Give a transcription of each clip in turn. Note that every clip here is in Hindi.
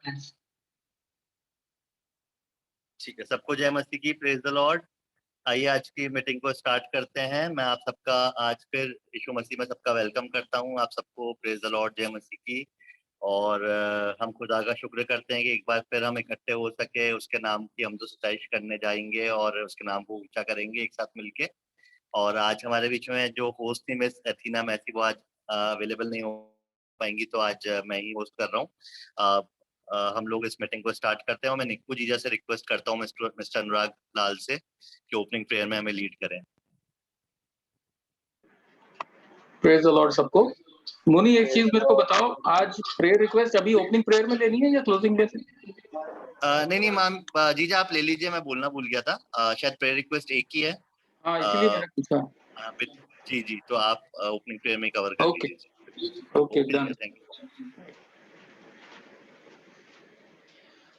ठीक है, सबको जय मसीह की, प्रेज द लॉर्ड। आइए आज की मीटिंग को स्टार्ट करते हैं। मैं आप सबका आज फिर यीशु मसीह में सबका वेलकम करता हूं। आप सबको प्रेज द लॉर्ड, जय मसीह की। और हम खुदा का शुक्र करते हैं कि एक बार फिर हम इकट्ठे हो सके, उसके नाम की हम तो सताइश करने जाएंगे और उसके नाम को ऊंचा करेंगे एक साथ मिलके। और आज हमारे बीच में जो होस्ट थी मिस एथीना मैसी, वो आज अवेलेबल नहीं हो पाएंगी, तो आज मैं ही होस्ट कर रहा हूँ। हम लोग इस मीटिंग को स्टार्ट करते हैं और मैं निक्कू जीजा से रिक्वेस्ट करता हूँ मिस्टर अनुराग लाल से कि ओपनिंग प्रेयर में हमें लीड करें। प्रेज द लॉर्ड सबको। मुनी, एक चीज मेरे को बताओ, आज प्रेयर रिक्वेस्ट अभी ओपनिंग प्रेयर में लेनी है या क्लोजिंग में? नहीं मैम, जीजा आप ले लीजिए, मैं बोलना भूल गया था। शायद प्रेयर रिक्वेस्ट एक ही है। हाँ, इसीलिए मैंने पूछा। जी जी, तो आप ओपनिंग प्रेयर में कवर कर लीजिए। Okay, done. Thank you.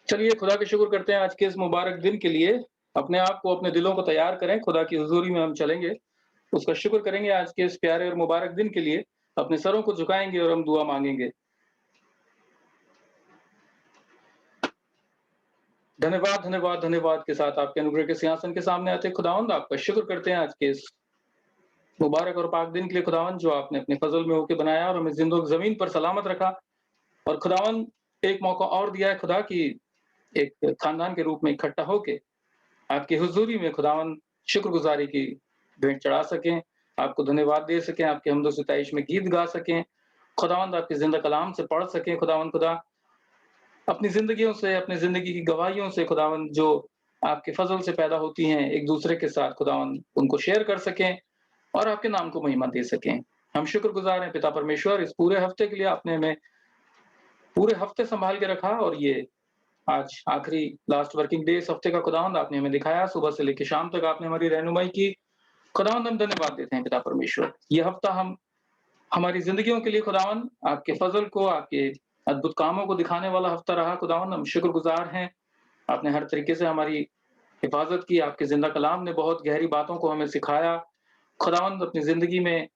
चलिए, खुदा का शुक्र करते हैं आज के इस मुबारक दिन के लिए। अपने आप को, अपने दिलों को तैयार करें, खुदा की हुजूरी में हम चलेंगे। उसका शुक्र करेंगे आज के इस प्यारे और मुबारक दिन के लिए। अपने सरों को झुकाएंगे और हम दुआ मांगेंगे। धन्यवाद धन्यवाद धन्यवाद के साथ आपके अनुग्रह के सिंहासन के सामने आते खुदावंद, आपका शुक्र करते हैं आज के इस मुबारक और पाक दिन के लिए खुदावंद, जो आपने अपने फजल में होकर बनाया और हमें जिंदो जमीन पर सलामत रखा। और खुदावंद, एक मौका और दिया है खुदा की एक खानदान के रूप में इकट्ठा होके आपकी हुजूरी में खुदावंद शुक्रगुजारी की भेंट चढ़ा सकें, आपको धन्यवाद दे सकें, आपके हमदो सिताइश में गीत गा सकें खुदावंद, आपके जिंदा कलाम से पढ़ सकें खुदावंद। खुदा अपनी जिंदगियों से, अपनी जिंदगी की गवाहियों से खुदावंद, जो आपके फजल से पैदा होती हैं एक दूसरे के साथ खुदावंद, उनको शेयर कर सकें और आपके नाम को महिमा दे सकें। हम शुक्रगुजार हैं पिता परमेश्वर, इस पूरे हफ्ते के लिए आपने हमें पूरे हफ्ते संभाल के रखा और ये आज आखिरी लास्ट वर्किंग डे इस हफ्ते का खुदावंद आपने हमें दिखाया। सुबह से लेकर शाम तक आपने हमारी रहनुमाई की खुदावंद, हम धन्यवाद देते हैं पिता परमेश्वर। ये हफ्ता हम हमारी जिंदगियों के लिए खुदावंद आपके फजल को, आपके अद्भुत कामों को दिखाने वाला हफ्ता रहा खुदावंद। हम शुक्रगुजार हैं, आपने हर तरीके से हमारी हिफाजत की। आपके जिंदा कलाम ने बहुत गहरी बातों को हमें सिखाया खुदावंद। अपनी जिंदगी में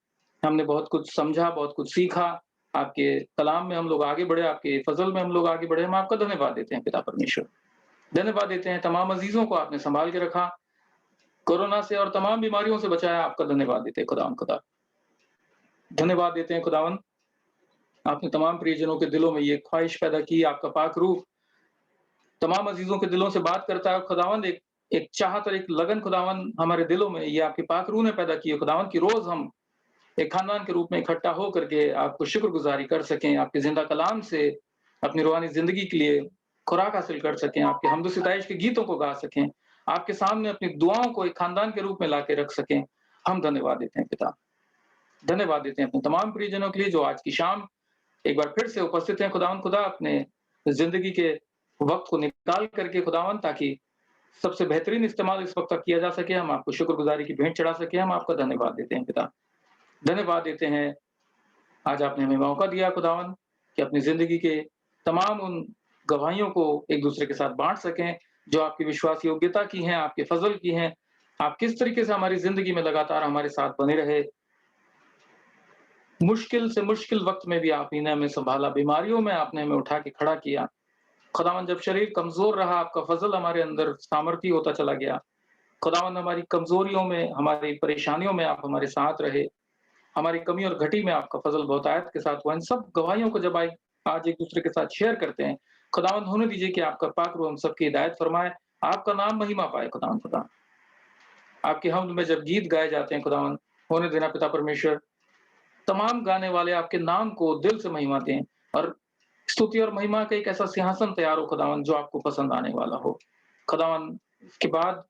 हमने बहुत कुछ समझा, बहुत कुछ सीखा। आपके कलाम में हम लोग आगे बढ़े, आपके फजल में हम लोग आगे बढ़े। हम आपका धन्यवाद देते हैं पिता परमेश्वर। धन्यवाद देते हैं तमाम अजीजों को आपने संभाल के रखा, कोरोना से और तमाम बीमारियों से बचाया। आपका धन्यवाद देते हैं खुदावन खुदा। धन्यवाद देते हैं खुदावन, आपने तमाम प्रियजनों के दिलों में ये ख्वाहिश पैदा की, आपका पाक रूह तमाम अजीजों के दिलों से बात करता है खुदावन। एक चाहत और एक लगन खुदावन हमारे दिलों में ये आपके पाक रूह ने पैदा की है खुदावन, की रोज हम एक खानदान के रूप में इकट्ठा हो करके आपको शुक्रगुजारी कर सकें, आपके जिंदा कलाम से अपनी रूहानी जिंदगी के लिए खुराक हासिल कर सकें, आपके हमदो सिताइश के गीतों को गा सकें, आपके सामने अपनी दुआओं को एक खानदान के रूप में लाके रख सकें। हम धन्यवाद देते हैं पिता, धन्यवाद देते हैं अपने तमाम प्रियजनों के लिए जो आज की शाम एक बार फिर से उपस्थित हैं खुदावन खुदा, अपने जिंदगी के वक्त को निकाल करके खुदावन, ताकि सबसे बेहतरीन इस्तेमाल इस वक्त तक किया जा सके, हम आपको शुक्रगुजारी की भेंट चढ़ा सके। हम आपका धन्यवाद देते हैं पिता, धन्यवाद देते हैं आज आपने हमें मौका दिया खुदावन कि अपनी जिंदगी के तमाम उन गवाहियों को एक दूसरे के साथ बांट सकें जो आपकी विश्वास योग्यता की हैं, आपके फजल की हैं। आप किस तरीके से हमारी जिंदगी में लगातार हमारे साथ बने रहे, मुश्किल से मुश्किल वक्त में भी आप ही ने हमें संभाला, बीमारियों में आपने हमें उठा के खड़ा किया खुदावन। जब शरीर कमजोर रहा, आपका फजल हमारे अंदर सामर्थ्य होता चला गया खुदावन। हमारी कमजोरियों में, हमारी परेशानियों में आप हमारे साथ रहे, हमारी कमी और घटी में आपका फजल बहुतायत के साथ हुआ। इन सब गवाहियों को जब आज एक दूसरे के साथ शेयर करते हैं खुदावंद, होने दीजिए कि आपका पाक रूह हम सबकी हिदायत फरमाए, आपका नाम महिमा पाए खुदावंद खुदा। आपके हमद में जब गीत गाए जाते हैं खुदावंद, होने देना पिता परमेश्वर, तमाम गाने वाले आपके नाम को दिल से महिमा दें और स्तुति और महिमा का एक ऐसा सिंहासन तैयार हो खुदावंद जो आपको पसंद आने वाला हो खुदावंद। इसके बाद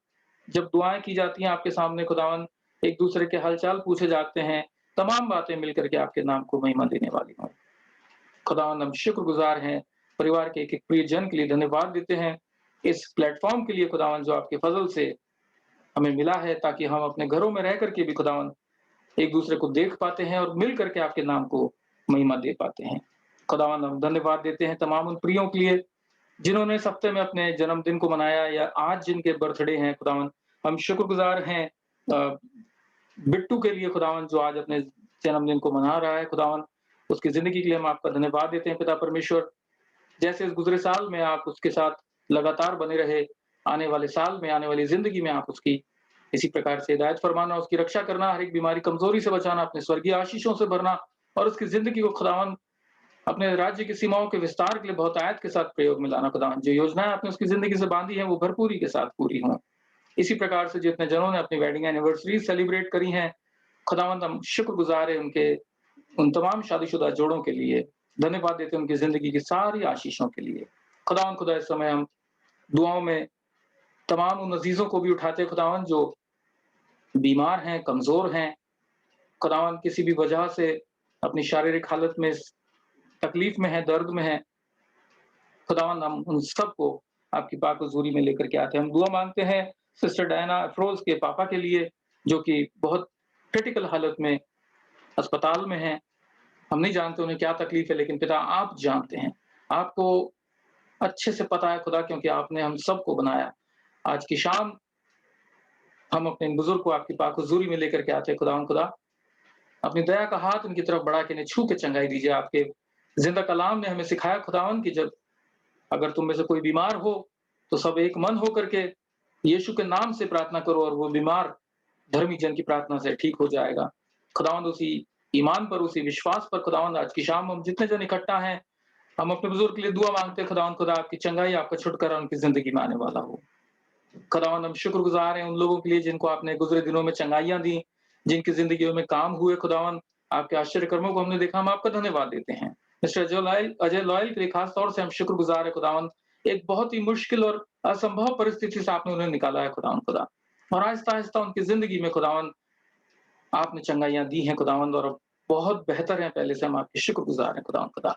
जब दुआएं की जाती हैं आपके सामने खुदावंद, एक दूसरे के हालचाल पूछे जाते हैं, तमाम बातें मिलकर के आपके नाम को महिमा देने वाली हों खुदावंद। हम शुक्रगुजार हैं परिवार के एक एक प्रियजन के लिए, धन्यवाद देते हैं इस प्लेटफॉर्म के लिए खुदावंद जो आपके फजल से हमें मिला है, ताकि हम अपने घरों में रह करके भी खुदावंद एक दूसरे को देख पाते हैं और मिल करके आपके नाम को महिमा दे पाते हैं खुदावंद। हम धन्यवाद देते हैं तमाम उन प्रियों के लिए जिन्होंने इस हफ्ते में अपने जन्मदिन को मनाया या आज जिनके बर्थडे हैं खुदावंद। हम शुक्रगुजार हैं बिट्टू के लिए खुदावंद जो आज अपने जन्मदिन को मना रहा है खुदावंद, उसकी जिंदगी के लिए हम आपका धन्यवाद देते हैं पिता परमेश्वर। जैसे इस गुज़रे साल में आप उसके साथ लगातार बने रहे, आने वाले साल में, आने वाली ज़िंदगी में आप उसकी इसी प्रकार से हिदायत फरमाना, उसकी रक्षा करना, हर एक बीमारी, कमज़ोरी से बचाना, अपने स्वर्गीय आशीषों से भरना और उसकी ज़िंदगी को खुदावन अपने राज्य की सीमाओं के विस्तार के लिए बहुतायत के साथ प्रयोग में लाना खुदावन। जो योजनाएँ आपने उसकी ज़िंदगी से बाँधी हैं, वो भरपूरी के साथ पूरी हों। इसी प्रकार से जितने जनों ने अपनी वेडिंग एनिवर्सरी सेलिब्रेट करी हैं, खुदावंद हम शुक्रगुज़ार हैं उनके उन तमाम शादीशुदा जोड़ों के लिए, धन्यवाद देते हैं उनकी ज़िंदगी की सारी आशीषों के लिए। खुदावंद खुदा इस समय हम दुआओं में तमाम उन अज़ीज़ों को भी उठाते हैं खुदावंद जो बीमार हैं, कमज़ोर हैं, खुदावंद किसी भी वजह से अपनी शारीरिक हालत में तकलीफ में हैं, दर्द में हैं। खुदावंद हम उन सबको आपकी पाक हुज़ूरी में लेकर के आते हैं। हम दुआ माँगते हैं सिस्टर डायना अफ़रोज़ के पापा के लिए, जो कि बहुत क्रिटिकल हालत में अस्पताल में हैं। हम नहीं जानते उन्हें क्या तकलीफ है, लेकिन पिता आप जानते हैं। आपको अच्छे से पता है खुदा, क्योंकि आपने हम सबको बनाया। आज की शाम हम अपने इन बुज़ुर्ग को आपकी पाक हुज़ूरी में लेकर के आते हैं खुदावंद खुदा। अपनी दया का हाथ उनकी तरफ बढ़ा के इन्हें छू के चंगाई दीजिए। आपके ज़िंदा कलाम ने हमें सिखाया खुदावंद कि जब अगर तुम में से कोई बीमार हो, तो सब एक मन होकर के यीशु के नाम से प्रार्थना करो और वो बीमार धर्मी जन की प्रार्थना से ठीक हो जाएगा। खुदावंद उसी ईमान पर, उसी विश्वास पर खुदावंद आज की शाम हम जितने जन इकट्ठा हैं, हम अपने बुजुर्ग के लिए दुआ मांगते हैं खुदावंद खुदा आपकी चंगाई, आपका छुटकारा उनकी ज़िंदगी में आने वाला हो। खुदावंद हम शुक्रगुज़ार हैं उन लोगों के लिए जिनको आपने गुज़रे दिनों में चंगाइयाँ दी, जिनकी ज़िंदगियों में काम हुए खुदावंद, आपके आश्चर्य कर्मों को हमने देखा, हम आपका धन्यवाद देते हैं। मिस्टर अजय लॉयल के लिए खास तौर से हम शुक्रगुज़ार हैं खुदावंद। एक बहुत ही मुश्किल और असंभव परिस्थिति से आपने उन्हें निकाला है खुदावंद खुदा। और आहिस्ता-आहिस्ता उनकी ज़िंदगी में खुदावंद आपने चंगाइयाँ दी हैं खुदावंद, और अब बहुत बेहतर है पहले से। हम आपके शुक्रगुज़ार हैं खुदावंद खुदा।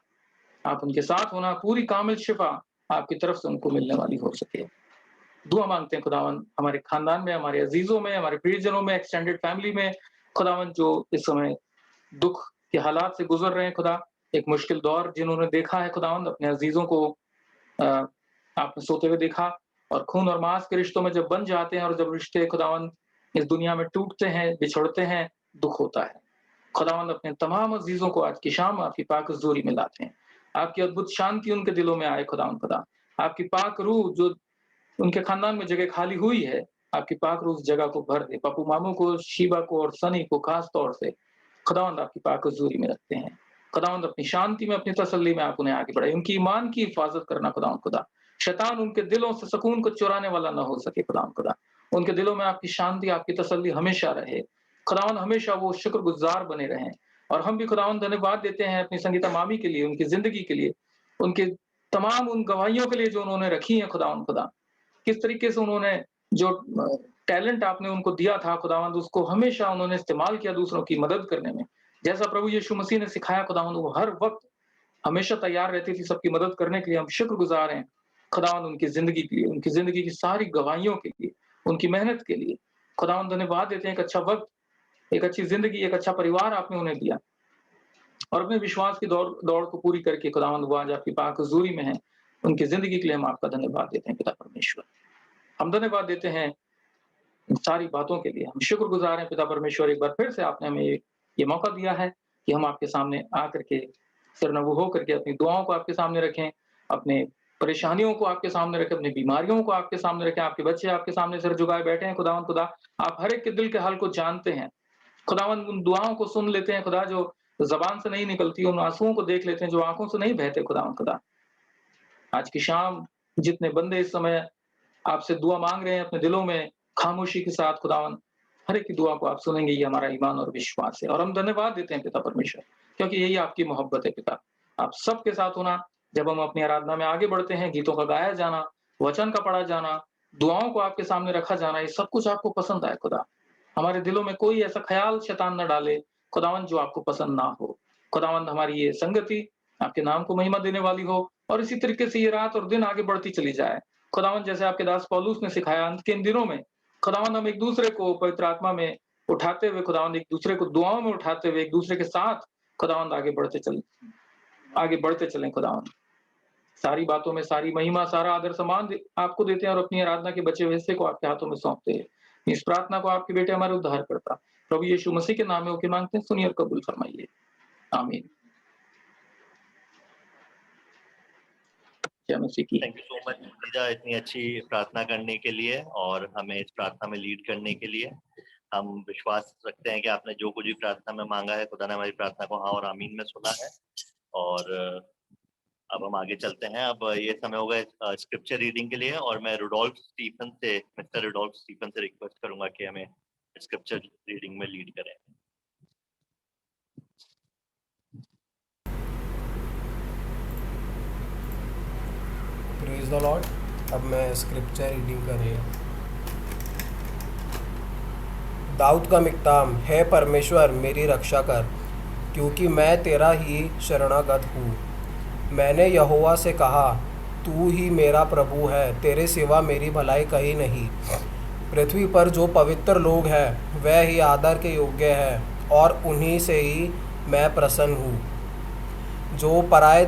आप उनके साथ होना, पूरी कामिल शिफ़ा आपकी तरफ से उनको मिलने वाली हो सके। दुआ माँगते हैं खुदावंद हमारे खानदान में, हमारे अज़ीज़ों में, हमारे प्रियजनों में, एक्सटेंडेड फैमिली में, खुदावंद जो इस समय दुःख के हालात से गुज़र रहे हैं खुदा, एक मुश्किल दौर जिन्होंने देखा है खुदावंद, अपने अज़ीज़ों को अ, आपने सोते हुए देखा, और खून और माँस के रिश्तों में जब बन जाते हैं और जब रिश्ते खुदावंद इस दुनिया में टूटते हैं, बिछड़ते हैं, दुःख होता है। खुदावंद अपने तमाम अज़ीज़ों को आज की शाम आपकी पाक हुज़ूरी में लाते हैं। आपकी अद्भुत शांति उनके दिलों में आए खुदावंद खुदा। आपकी पाक रूह जो उनके खानदान में जगह खाली हुई है, आपकी पाक रूह उस जगह को भर दे। पप्पू मामू को, शीबा को और सनी को खास तौर से खुदावंद आपकी पाक हुज़ूरी में रखते हैं। खुदावंद अपनी शांति में, अपनी तसल्ली में आप उन्हें आगे बढ़ाएँ। उनकी ईमान की हिफाज़त करना खुदावंद खुदा। शैतान उनके दिलों से सुकून को चुराने वाला ना हो सके खुदावंद खुदा। उनके दिलों में आपकी शांति, आपकी तसल्ली हमेशा रहे। खुदावंद हमेशा वो शुक्रगुज़ार बने रहें। और हम भी खुदावंद धन्यवाद देते हैं अपनी संगीता मामी के लिए, उनकी ज़िंदगी के लिए, उनके तमाम उन गवाहियों के लिए जो उन्होंने रखी हैं खुदावंद खुदा। किस तरीके से उन्होंने जो टैलेंट आपने उनको दिया था खुदावंद, उसको हमेशा उन्होंने इस्तेमाल किया दूसरों की मदद करने में। जैसा प्रभु यीशु मसीह ने सिखाया खुदावंद, वो हर वक़्त हमेशा तैयार रहती थी सबकी मदद करने के लिए। हम शुक्रगुज़ार हैं खुदावंद उनकी ज़िंदगी के लिए, उनकी ज़िंदगी की सारी गवाहियों के लिए, उनकी मेहनत के लिए। खुदावंद धन्यवाद देते हैं, एक अच्छा वक़्त, एक अच्छी ज़िंदगी, एक अच्छा परिवार आपने उन्हें दिया। और अपने विश्वास की दौड़ दौड़ को पूरी करके खुदावंद वो आज आपकी पाक हुज़ूरी में हैं। उनकी ज़िंदगी के लिए हम आपका धन्यवाद देते हैं पिता परमेश्वर। हम धन्यवाद देते हैं इन सारी बातों के लिए। हम शुक्रगुज़ार हैं पिता परमेश्वर, एक बार फिर से आपने हमें ये मौका दिया है कि हम आपके सामने आकर के सिरनगू होकर के अपनी दुआओं को आपके सामने रखें, अपने परेशानियों को आपके सामने रखें, अपनी बीमारियों को आपके सामने रखें। आपके बच्चे आपके सामने सिर झुकाए बैठे हैं खुदावंद खुदा। आप हर एक के दिल के हाल को जानते हैं। खुदावंद उन दुआओं को सुन लेते हैं खुदा, जो ज़बान से नहीं निकलती, उन आँसुओं को देख लेते हैं जो आँखों से नहीं बहते खुदावंद खुदा। आज की शाम जितने बंदे इस समय आपसे दुआ माँग रहे हैं अपने दिलों में खामोशी के साथ खुदावंद, हर एक की दुआ को आप सुनेंगे, ये हमारा ईमान और विश्वास है। और हम धन्यवाद देते हैं पिता परमेश्वर, क्योंकि यही आपकी मोहब्बत है पिता। आप सबके साथ होना, जब हम अपनी आराधना में आगे बढ़ते हैं, गीतों का गाया जाना, वचन का पढ़ा जाना, दुआओं को आपके सामने रखा जाना, ये सब कुछ आपको पसंद आए खुदा। हमारे दिलों में कोई ऐसा ख़्याल शैतान ना डाले खुदावंद जो आपको पसंद ना हो। खुदावंद हमारी ये संगति आपके नाम को महिमा देने वाली हो, और इसी तरीके से ये रात और दिन आगे बढ़ती चली जाए। खुदावंद जैसे आपके दास पौलुस ने सिखाया, अंत के इन दिनों में खुदावंद हम एक-दूसरे को पवित्र आत्मा में उठाते हुए, खुदावंद एक-दूसरे को दुआओं में उठाते हुए, एक-दूसरे के साथ खुदावंद आगे बढ़ते चलें खुदावंद। सारी बातों में सारी महिमा, सारा आदर सम्मान आपको देते हैं और अपनी आराधना के बचे हुए हिस्से को आपके हाथों में सौंपते हैं। इस प्रार्थना को आपके बेटे हमारे उद्धारकर्ता प्रभु यीशु मसीह के नाम में होके मांगते हैं, सुनिए और कबूल फरमाइए। आमीन। जय मसीह की। Thank you so much Lisa, इतनी अच्छी प्रार्थना करने के लिए और हमें इस प्रार्थना में लीड करने के लिए। हम विश्वास रखते हैं कि आपने जो कुछ भी प्रार्थना में मांगा है, खुदा ने हमारी प्रार्थना को हाँ और आमीन में सुना है। और अब हम आगे चलते हैं। अब ये समय होगा स्क्रिप्चर रीडिंग के लिए, और मैं मिस्टर रुडोल्फ स्टीफन से रिक्वेस्ट करूंगा कि हमें स्क्रिप्चर रीडिंग में लीड करें। Praise the Lord. अब मैं स्क्रिप्चर रीडिंग करें। दाऊद का मिक्ताम। है परमेश्वर मेरी रक्षा कर, क्योंकि मैं तेरा ही शरणागत हूँ। मैंने यहोवा से कहा, तू ही मेरा प्रभु है, तेरे सिवा मेरी भलाई कहीं नहीं। पृथ्वी पर जो पवित्र लोग हैं वह ही आदर के योग्य है, और उन्हीं से ही मैं प्रसन्न हूँ। जो पराये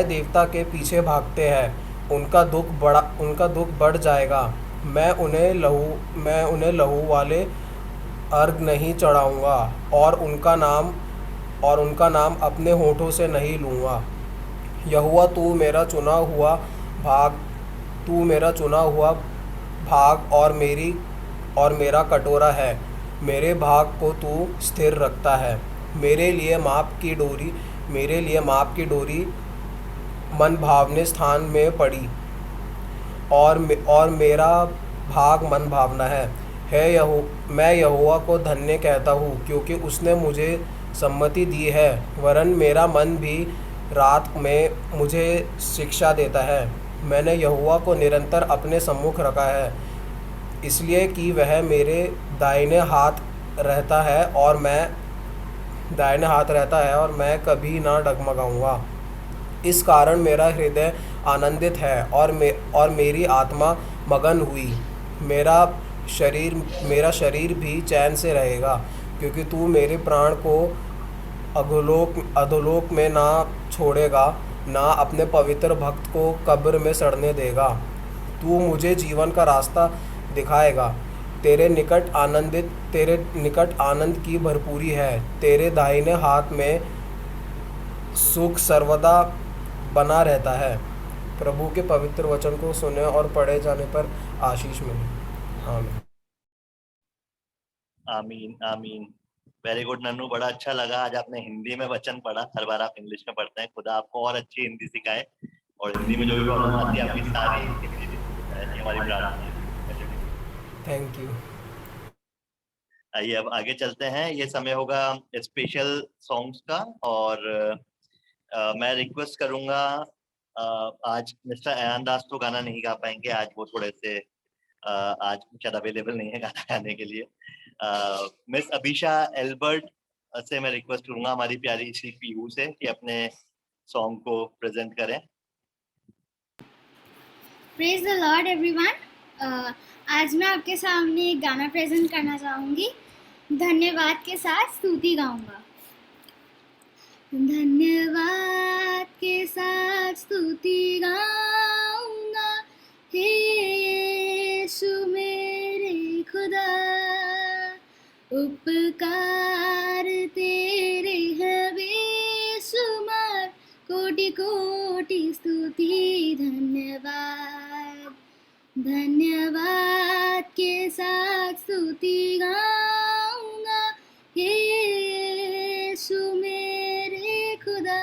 देवता के पीछे भागते हैं उनका दुख बढ़ जाएगा। मैं उन्हें लहू वाले अर्घ नहीं चढ़ाऊँगा, और उनका नाम अपने होठों से नहीं लूँगा। यहोवा तू मेरा चुना हुआ भाग और मेरा कटोरा है। मेरे भाग को तू स्थिर रखता है। मेरे लिए माप की डोरी मन भावने स्थान में पड़ी, और मेरा भाग मन भावना है। मैं यहोवा को धन्य कहता हूँ, क्योंकि उसने मुझे सम्मति दी है, वरन मेरा मन भी रात में मुझे शिक्षा देता है। मैंने यहोवा को निरंतर अपने सम्मुख रखा है, इसलिए कि वह मेरे दाहिने हाथ रहता है, और मैं कभी ना डगमगाऊंगा। इस कारण मेरा हृदय आनंदित है, और मेरी आत्मा मगन हुई। मेरा शरीर भी चैन से रहेगा, क्योंकि तू मेरे प्राण को अधोलोक में ना छोड़ेगा, ना अपने पवित्र भक्त को कब्र में सड़ने देगा। तू मुझे जीवन का रास्ता दिखाएगा। तेरे निकट आनंद की भरपूरी है। तेरे दाहिने हाथ में सुख सर्वदा बना रहता है। प्रभु के पवित्र वचन को सुने और पढ़े जाने पर आशीष मिले। आमीन। आमीन आमीन। वेरी गुड नन्नू, बड़ा अच्छा लगा आज आपने हिंदी में वचन पढ़ा। हर बार आप इंग्लिश में पढ़ते हैं। खुदा आपको और अच्छी हिंदी सिखाए, और हिंदी में जो भी प्रॉब्लम आती है आपकी सारी हिंदी में सिखाए। ये हमारी प्रार्थना है। Thank you. आइए अब आगे चलते हैं। ये समय होगा स्पेशल सॉन्ग्स का, और मैं रिक्वेस्ट करूंगा, आज मिस्टर अयान दास तो गाना नहीं गा पाएंगे। आज वो थोड़े से आज शायद अवेलेबल नहीं है गाना गाने के लिए। मिस अभिषा एल्बर्ट से मैं रिक्वेस्ट करूंगा, हमारी प्यारी सी पीहू से, कि अपने सॉन्ग को प्रेजेंट करें। Praise the Lord everyone. आज मैं आपके सामने एक गाना प्रेजेंट करना चाहूँगी। धन्यवाद के साथ स्तुति गाऊंगा। धन्यवाद के साथ स्तुति गाऊंगा, हे यीशु मेरे खुदा। उपकार तेरे हैं बेशुमार, कोटि कोटि स्तुति धन्यवाद। धन्यवाद के साथ स्तुति गाऊंगा, हे यीशु मेरे खुदा।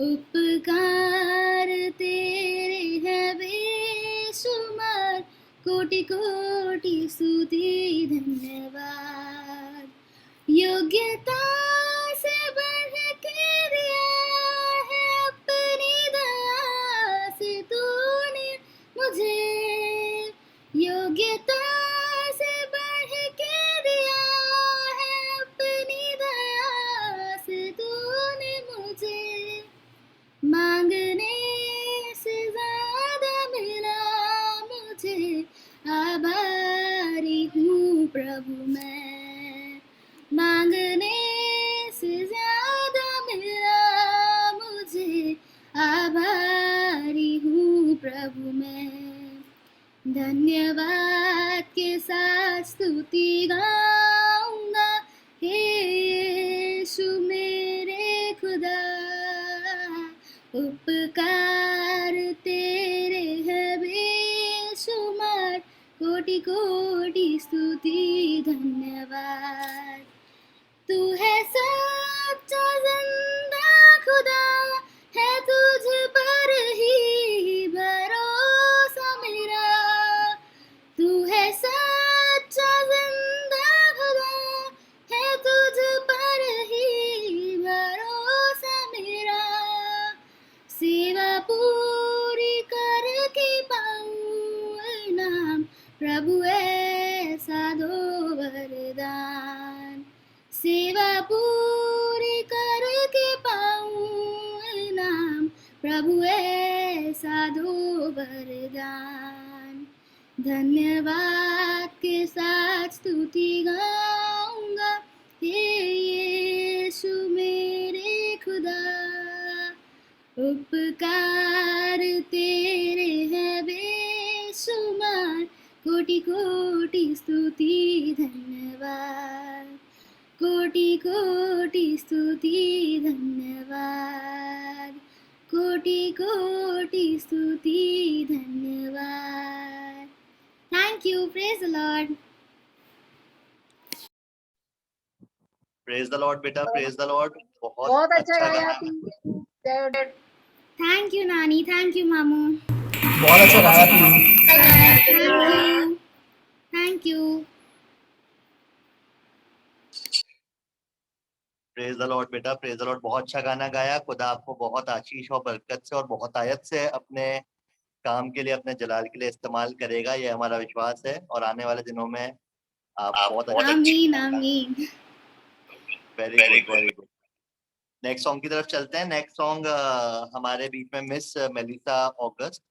उपकार तेरे हैं बेशुमार, कोटि कोटि स्तुति धन्यवाद। योग्यता से बढ़ के दिया है, अपनी दया से तूने मुझे। योग्यता से बढ़ के दिया है, अपनी दया से तूने मुझे। मांगने से ज्यादा मिला मुझे, आभारी हूँ प्रभु मैं। मांगने से ज्यादा मिला मुझे, आभारी हूँ प्रभु मैं। धन्यवाद के साथ स्तुति गाऊंगा, हे यीशु मेरे खुदा। उपकार तेरे है बेशुमार, कोटि कोटि स्तुति धन्यवाद। तू है सच्चा जिंदा खुदा, है तुझ पर ही भरोसा मेरा। तू है सच्चा जिंदा खुदा, है तुझ पर ही भरोसा मेरा। सेवा पूरी करके पाऊं इनाम, प्रभु ऐसा दो वरदान। सेवा पूरी करके पाऊं इनाम, प्रभु ऐसा दो वरदान। धन्यवाद के साथ स्तुति गाऊंगा, हे यीशु मेरे खुदा। उपकार तेरे है बेशुमार, कोटि कोटि स्तुति धन्यवाद। कोटि कोटि स्तुति धन्यवाद। कोटि कोटि स्तुति धन्यवाद। Thank you. Praise the Lord. Praise the Lord बेटा, प्रेज द लॉर्ड। बहुत अच्छा गाया गाना। आपने। थैंक यू नानी, थैंक यू मामू, बहुत अच्छा गाया Piyu. Thank you, thank you. Praise the Lord बेटा, प्रेज द लॉर्ड। बहुत अच्छा गाना गाया। खुदा आपको बहुत आशीष और बरकत से और बहुत आयत से अपने काम के लिए, अपने जलाल के लिए इस्तेमाल करेगा, ये हमारा विश्वास है। और आने वाले दिनों में आप बहुत अच्छे। आमीन आमीन। Very good, very good. Next song की तरफ चलते हैं। नेक्स्ट सॉन्ग हमारे बीच में मिस मेलिसा ऑगस्ट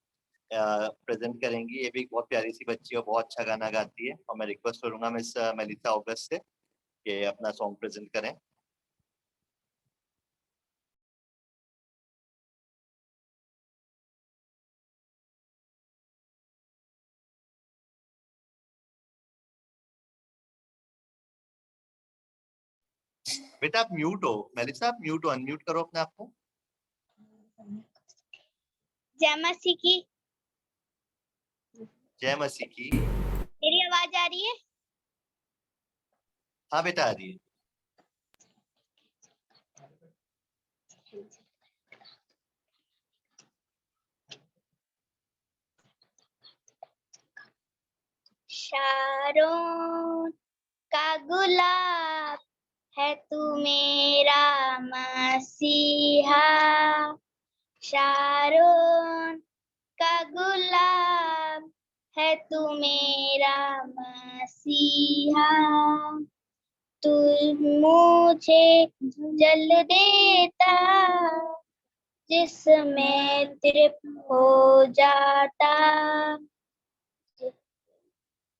प्रेजेंट करेंगी। ये भी एक बहुत प्यारी सी बच्ची और बहुत अच्छा गाना गाती है। और मैं रिक्वेस्ट करूंगा मिस मेलिसा ऑगस्ट से कि अपना सॉन्ग प्रेजेंट करें। बेटा आप म्यूट हो। मेलिसा आप म्यूट हो, अनम्यूट करो अपने आप को। जय मसीह की। जय मसीह की। मेरी आवाज आ रही है? हाँ बेटा आ रही है। शारोन का गुलाब है तू मेरा मसीहा। शारोन का गुलाब है तू मेरा मसीहा। तू मुझे जल देता जिसमें तृप्त हो जाता।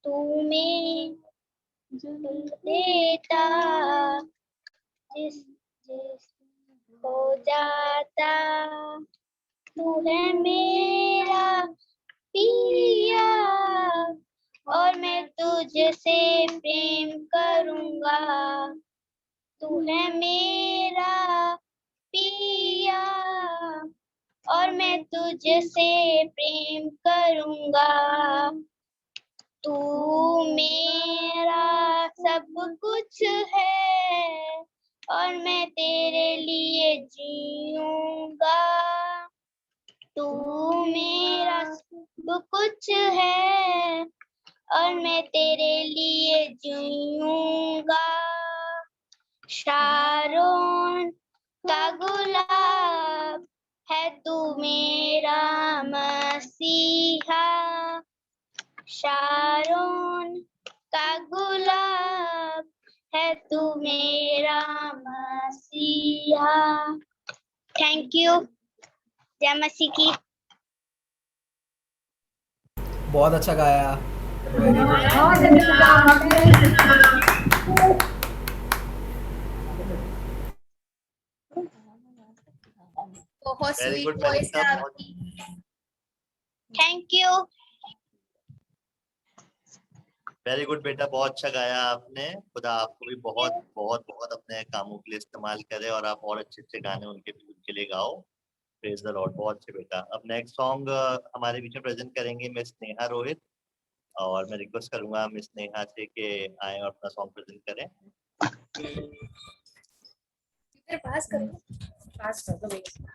तू में जल देता जिस हो जाता। तू है मेरा पिया और मैं तुझसे प्रेम करूंगा। तू है मेरा पिया और मैं तुझसे प्रेम करूंगा। तू मेरा सब कुछ है और मैं तेरे लिए जीऊंगा। तू मेरा सब कुछ है और मैं तेरे लिए जीऊंगा। शारोन का गुलाब है तू मेरा मसीहा। शारोन का गुलाब है तू मेरा मसीहा। Thank you. जय मसीह की। बहुत अच्छा गाया। Very good. बहुत अच्छा। बहुत वेरी गुड स्वीट वॉइस है मेलिसा। आपकी। Thank you. वेरी गुड बेटा, बहुत अच्छा गाया आपने। खुदा आपको भी बहुत बहुत बहुत अपने कामों के लिए इस्तेमाल करे और आप और अच्छे अच्छे गाने उनके लिए गाओ। प्रेज द लॉर्ड, बहुत अच्छे बेटा। अब नेक्स्ट सॉन्ग हमारे बीच में प्रेजेंट करेंगे मिस नेहा रोहित, और मैं रिक्वेस्ट करूंगा मिस नेहा से कि आए और अपना सॉन्ग प्रेजेंट करें। पास कर दो भैया।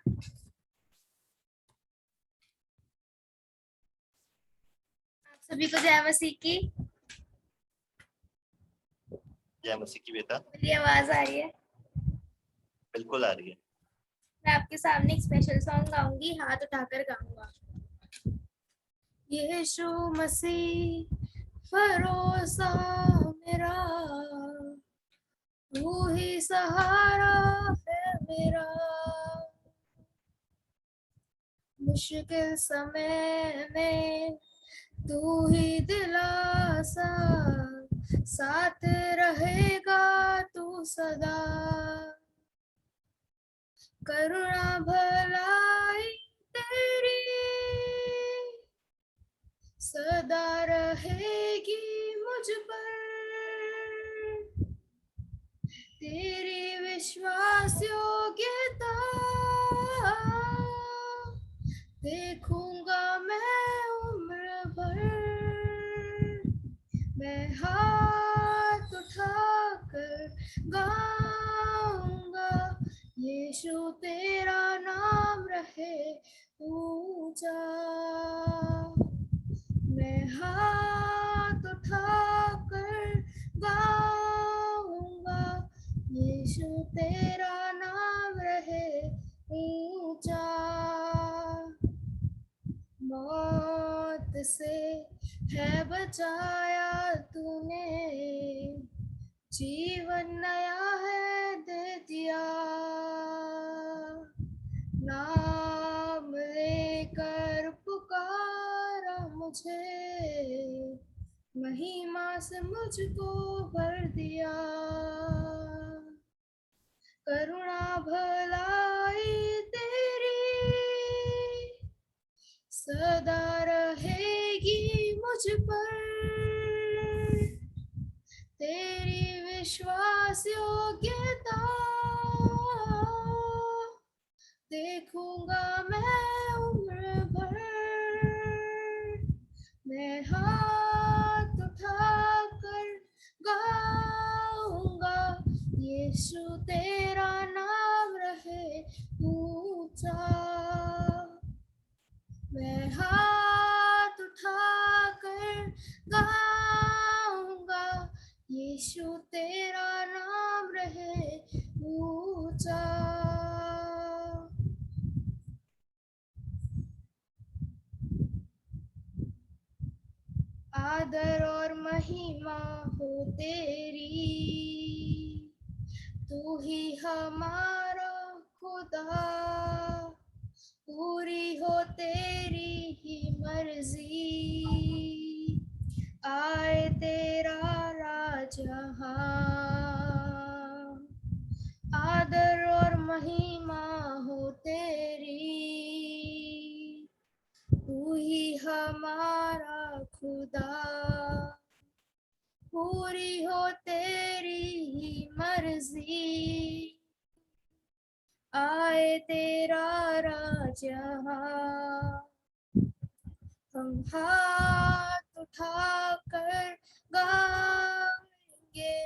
आप सभी को जय मसीह की। जय मसीह की बेटा। मेरी आवाज आ रही है? बिल्कुल आ रही है। मैं आपके सामने एक स्पेशल सॉन्ग गाऊंगी, हाथ उठाकर गाऊंगा। यीशु मसीह भरोसा मेरा, तू ही सहारा है मेरा, मुश्किल समय में तू ही दिलासा, साथ रहेगा तू सदा, करुणा भलाई तेरी सदा रहेगी मुझ पर, तेरी विश्वास योग्यता देखूंगा मैं उम्र भर, मैं हाथ उठाकर गाऊंगा, यीशु तेरा नाम रहे ऊंचा, मैं हाथ उठाकर गाऊंगा, यीशु तेरा नाम रहे ऊंचा, मौत से है बचाया तूने, जीवन नया है दे दिया, नाम लेकर पुकारा मुझे, महिमा से मुझको भर दिया, करुणा भलाई तेरी सदा रहेगी मुझ पर, तेरी विश्वास योग्यता देखूंगा मैं उम्र भर, मैं हाथ उठाकर गाऊंगा, यीशु तेरा नाम रहे ऊंचा, मैं हाथ उठाकर गाऊंगा, यीशु तेरा नाम रहे ऊंचा। आदर और महिमा हो तेरी, तू ही हमारा खुदा, पूरी हो तेरी ही मर्जी, आए तेरा राज यहाँ, आदर और महिमा हो तेरी, तू ही हमारा खुदा, पूरी हो तेरी ही मर्जी, आए तेरा राज यहाँ, हम हाथ उठाकर गाएंगे,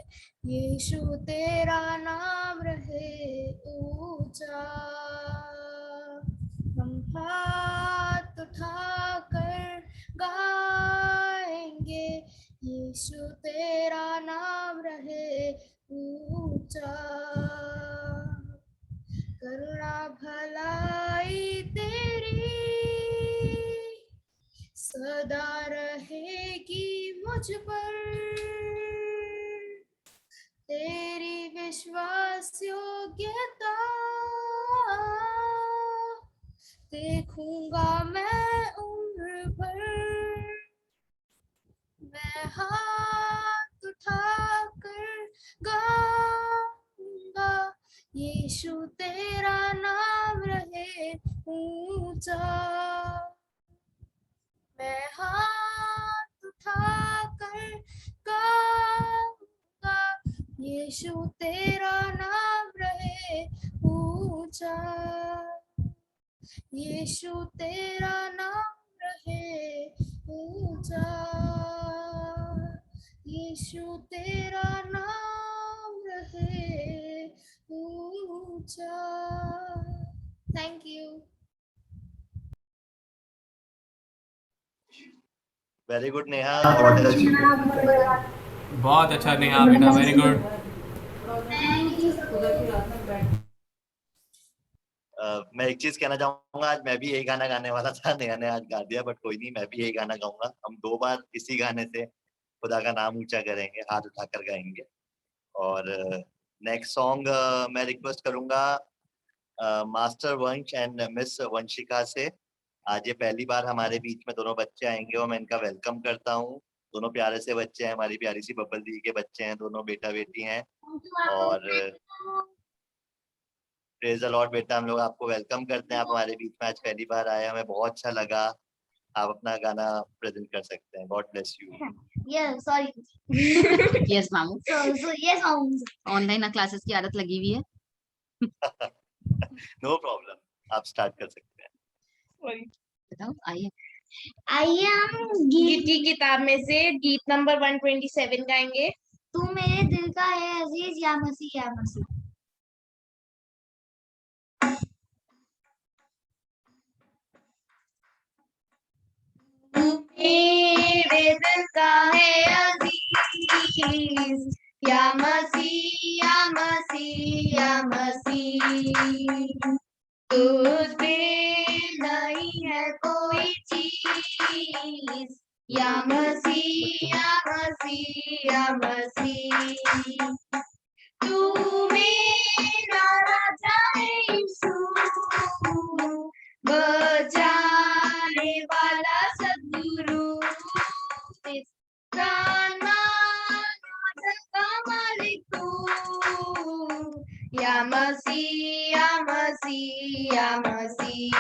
यीशु तेरा नाम रहे ऊंचा, हम हाथ उठाकर गाएंगे, यीशु तेरा नाम रहे ऊंचा, करुणा भलाई तेरी सदा रहेगी मुझ पर, तेरी विश्वास योग्यता देखूंगा मैं उम्र भर, मैं हाथ उठाकर गाऊंगा, यीशु तेरा नाम रहे ऊंचा, मैं हाथ उठाकर गाऊंगा, यीशु तेरा नाम रहे ऊंचा, यीशु तेरा नाम रहे ऊंचा, यीशु तेरा नाम रहे ऊंचा। Thank you. Very good Neha, God bless you. बहुत अच्छा नेहा बेटा, वेरी गुड। मैं एक चीज कहना चाहूंगा, आज मैं भी यही गाना गाने वाला था, नेहा ने आज गा दिया, बट कोई नहीं, मैं भी यही गाना गाऊंगा। हम 2 बार इसी गाने से खुदा का नाम ऊंचा करेंगे, हाथ उठाकर गाएंगे। और नेक्स्ट सॉन्ग मैं रिक्वेस्ट करूंगा मास्टर वंश एंड मिस वंशिका से। आज ये पहली बार हमारे बीच में दोनों बच्चे आएंगे और मैं इनका वेलकम करता हूँ। दोनों प्यारे से बच्चे हैं, हमारी प्यारी सी बब्बल दी के बच्चे हैं, दोनों बेटा बेटी हैं। और प्रेज द लॉर्ड बेटा, हम लोग आपको वेलकम करते हैं। आप हमारे बीच में आज पहली बार आए, हमें बहुत अच्छा लगा। आप अपना गाना प्रेजेंट कर सकते हैं। God bless you. Yeah, sorry. Yes मामू, So yes, Mom. Online classes की आदत लगी हुई है। नो प्रॉब्लम, आप स्टार्ट कर सकते हैं। बताओ, आइए। आइए हम गीत की किताब में से गीत नंबर 127 गाएंगे। तू मेरे दिल का है अजीज, या मसीह या मसीह। मेरे दिल का है अजीज, या मसीह या मसीह या मसीह। तुझ पे नहीं है कोई चीज, या मसीह या मसीह या मसीह। तू मेरा राजा है यीशु, बचाने वाला सद्गुरु, इसका नाम का मालिक तू, या मसीह या मसीह या मसीह।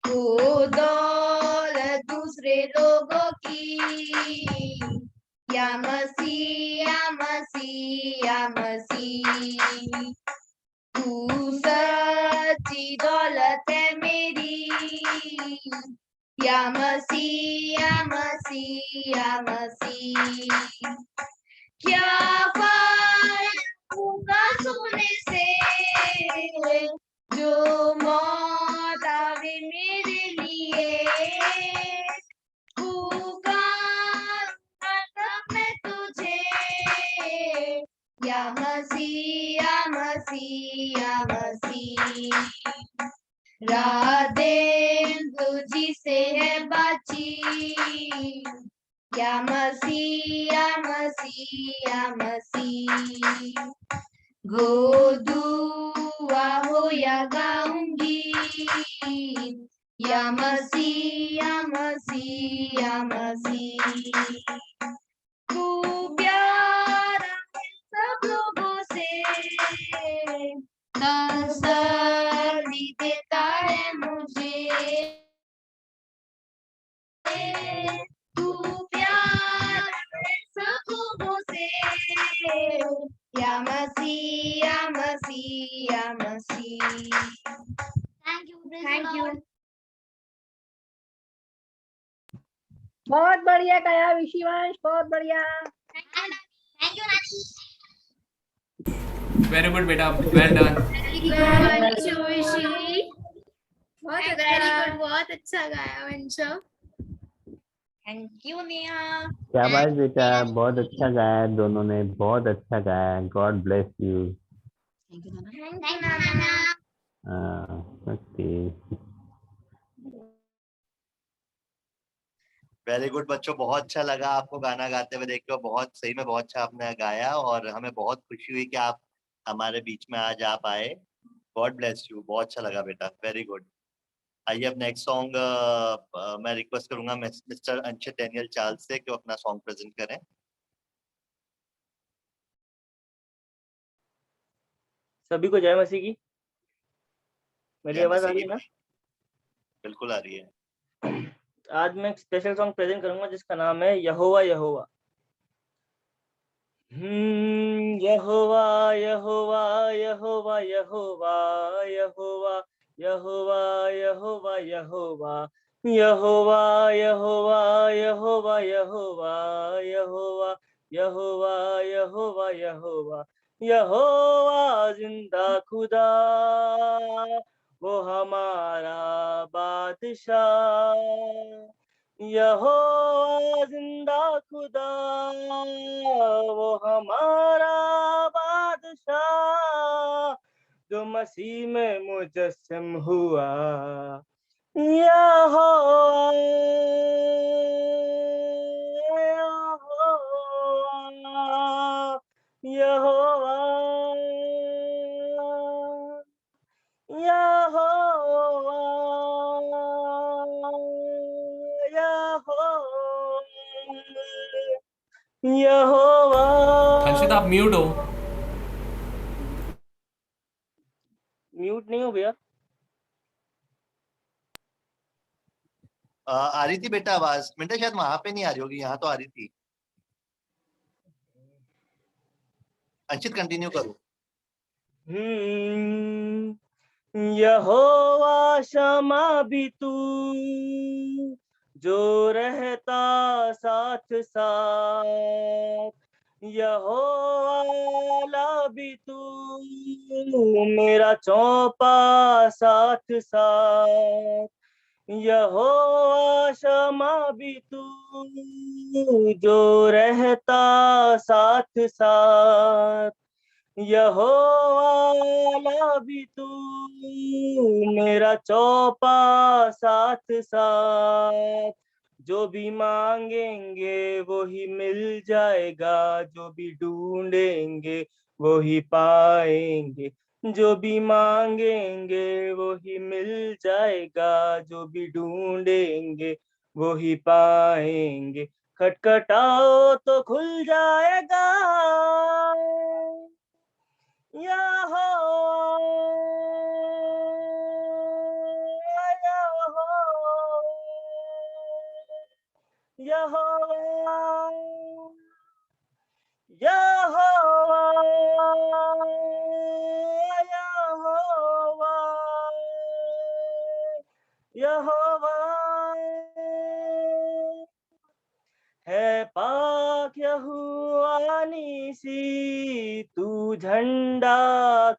वो दौलत दूसरे लोगों की, या मसीह या मसीह या मसीह। तू सच्ची दौलत है मेरी, या मसीह या मसीह या मसीह। क्या फायदा होगा सोने से, जो मौत आवे मेरे लिए। पुकारूंगा मैं तुझे, या मसीह या मसीह या मसीह। राधे तुझी से है बाची, या मसीह या मसीह या मसीह। गोदुआ हो या गाऊंगी, या मसीह या मसीह या मसीह। तू प्यारा है सब लोगों से, तसल्ली देता है मुझे। तू प्यारा है सब लोगों से, या मसीह या मसीह या मसीह। Thank you. बहुत बढ़िया गाया विशिवांश, बहुत बढ़िया। थैंक यू नानी। वेरी गुड बेटा, वेल डन। बहुत अच्छा गाया वंशा। Thank you Neha. शाबाश बेटा, बहुत अच्छा गाया दोनों ने, बहुत अच्छा गाया। God bless you. Thank you Nana. Thank you Nana. Okay. Very good बच्चों, बहुत अच्छा लगा आपको गाना गाते हुए देख के। बहुत सही में बहुत अच्छा आपने गाया और हमें बहुत खुशी हुई कि आप हमारे बीच में आज आप आए। गॉड ब्लेस यू, बहुत अच्छा लगा बेटा, वेरी गुड। आइए अब नेक्स्ट सॉन्ग मैं रिक्वेस्ट करूंगा मिस्टर अंशित डैनियल चार्ल्स से कि वो अपना सॉन्ग प्रेजेंट करें। सभी को जय मसीह की। मेरी जय आवाज आ मसीह रही की है ना? बिल्कुल आ रही है। आज मैं एक स्पेशल सॉन्ग प्रेजेंट करूंगा जिसका नाम है यहोवा यहोवा। यहोवा यहोवा यहोवा यहोवा यहोवा यहोवा यहोवा यहोवा यहोवा यहोवा यहोवा यहोवा यहोवा यहोवा यहोवा यहोवा यहोवा जिंदा खुदा वो हमारा बादशाह यहोवा जिंदा खुदा वो हमारा बादशाह जो मसीह में मुजस्सम हुआ यहोवा यहोवा यहोवा यहोवा हर्षित आप म्यूट हो। म्यूट नहीं हो भैया। आ रही थी बेटा आवाज, मिंटा शायद वहां पे नहीं आ रही होगी, यहाँ तो आ रही थी। अंशित कंटिन्यू करो। यहोवा शमा भी तू जो रहता साथ साथ यहोवा भी तू मेरा चौपा साथ साथ यहोवा शमा भी तू जो रहता साथ साथ यहोवा भी तू मेरा चौपा साथ साथ जो भी मांगेंगे वो ही मिल जाएगा जो भी ढूंढेंगे वो ही पाएंगे जो भी मांगेंगे वो ही मिल जाएगा जो भी ढूंढेंगे वो ही पाएंगे खटखटाओ तो खुल जाएगा यहोवा यहोवा यहोवा यहोवा है पाक यहोवा नीसी तू झंडा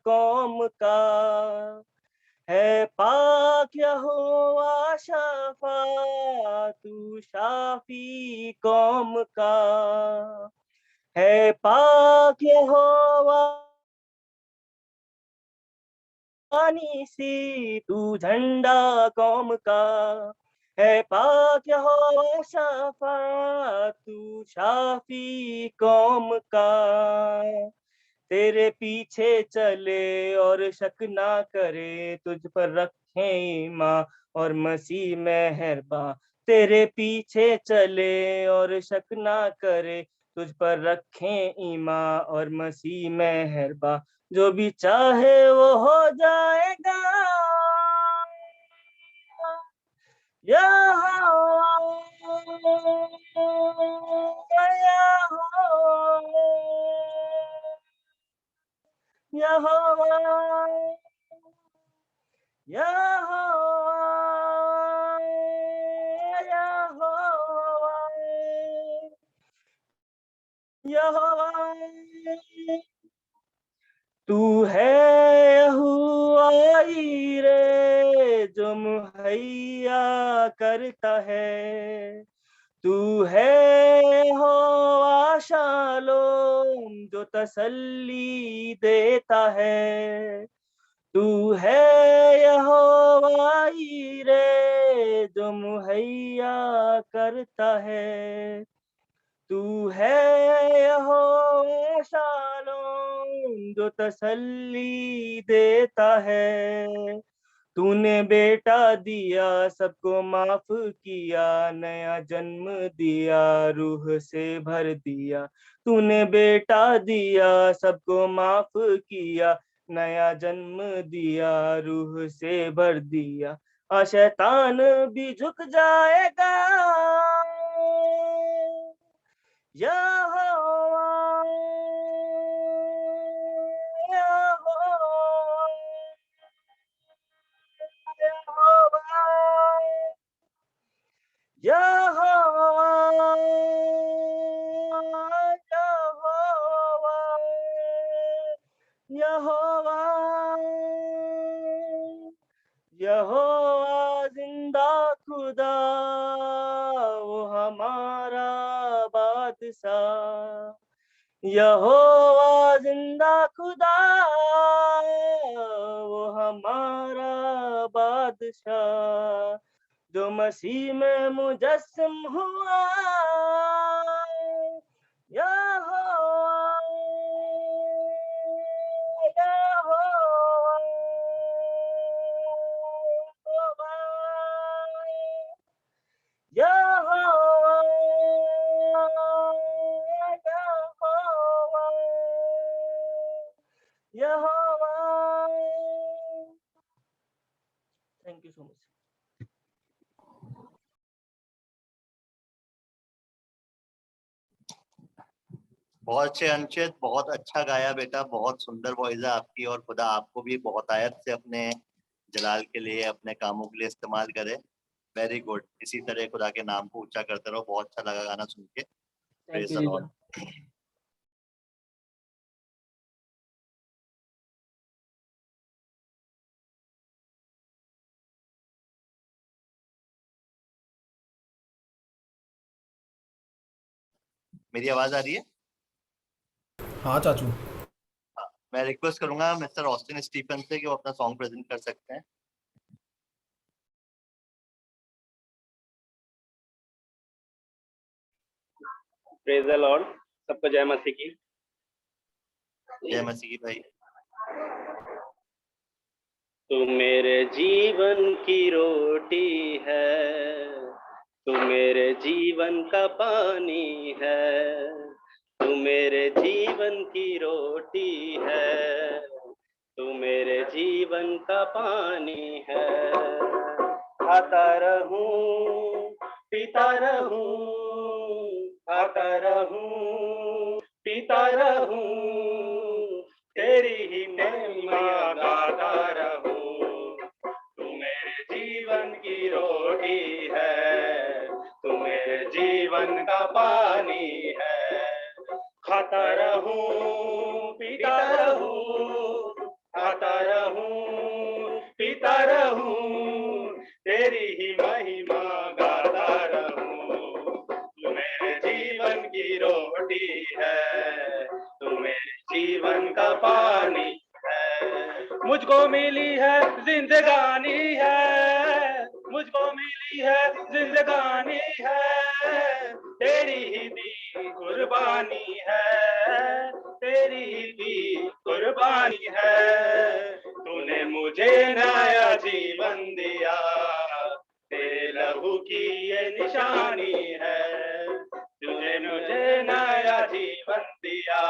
कौम का है पाक यहोवा शफा तू शाफी कौम का है पाक यहोवा नीसी तू झंडा कौम का है पाक यहोवा शफा तू शाफी कौम का तेरे पीछे चले और शक ना करे तुझ पर रखे ईमान और मसीह मेहरबा तेरे पीछे चले और शक ना करे तुझ पर रखें ईमान और मसीह मेहरबा जो भी चाहे वो हो जाएगा यहोवा यहोवा यहोवा यहोवा तू है यहोवा रे जो मुहैया करता है तू है यहोवा शालोम जो तसल्ली देता है तू है यहोवा रे जो मुहैया करता है तू है यहोवा शालोम जो तसल्ली देता है तूने बेटा दिया सबको माफ किया नया जन्म दिया रूह से भर दिया तूने बेटा दिया सबको माफ किया नया जन्म दिया रूह से भर दिया शैतान भी झुक जाएगा यहोवा यहोवा जिंदा खुदा वो हमारा बादशाह, यहोवा जिंदा खुदा वो हमारा बादशाह, जो मसीह में मुजस्सम हुआ, यहोवा यहोवा यहोवा। Thank you so much. बहुत अच्छे अंचित, बहुत अच्छा गाया बेटा, बहुत सुंदर वॉइस है आपकी, और खुदा आपको भी बहुत आयत से अपने जलाल के लिए, अपने कामों के लिए इस्तेमाल करे। वेरी गुड, इसी तरह खुदा के नाम को ऊंचा करते रहो। बहुत अच्छा लगा गाना सुन के। थैंक Praise यू the जीजा। Lord। मेरी आवाज आ रही है? हाँ चाचू। मैं रिक्वेस्ट करूंगा मिस्टर ऑस्टिन स्टीफन से कि वो अपना सॉन्ग प्रेजेंट कर सकते हैं। प्रेज द लॉर्ड, सबको जय मसीह की। जय मसीह की भाई। तू मेरे जीवन की रोटी है, तू मेरे जीवन का पानी है, तू मेरे जीवन की रोटी है, तू मेरे जीवन का पानी है। खाता रहूं पीता रहूं, खाता रहूं पीता रहूं, तेरी ही महिमा गाता रहूं। तू मेरे जीवन की रोटी है, तू मेरे जीवन का पानी है। खाता रहूं पीता रहूं, खाता रहूं पीता रहूं, तेरी ही महिमा गाता रहूं। तू मेरे जीवन की रोटी है, तू मेरे जीवन का पानी है। मुझको मिली है जिंदगानी है, मुझको मिली है जिंदगानी है, तेरी ही दी कुर्बानी है, तेरी ही दी कुर्बानी है। तूने मुझे नया जीवन दिया, तेरे लहू की ये निशानी है। तूने मुझे नया जीवन दिया,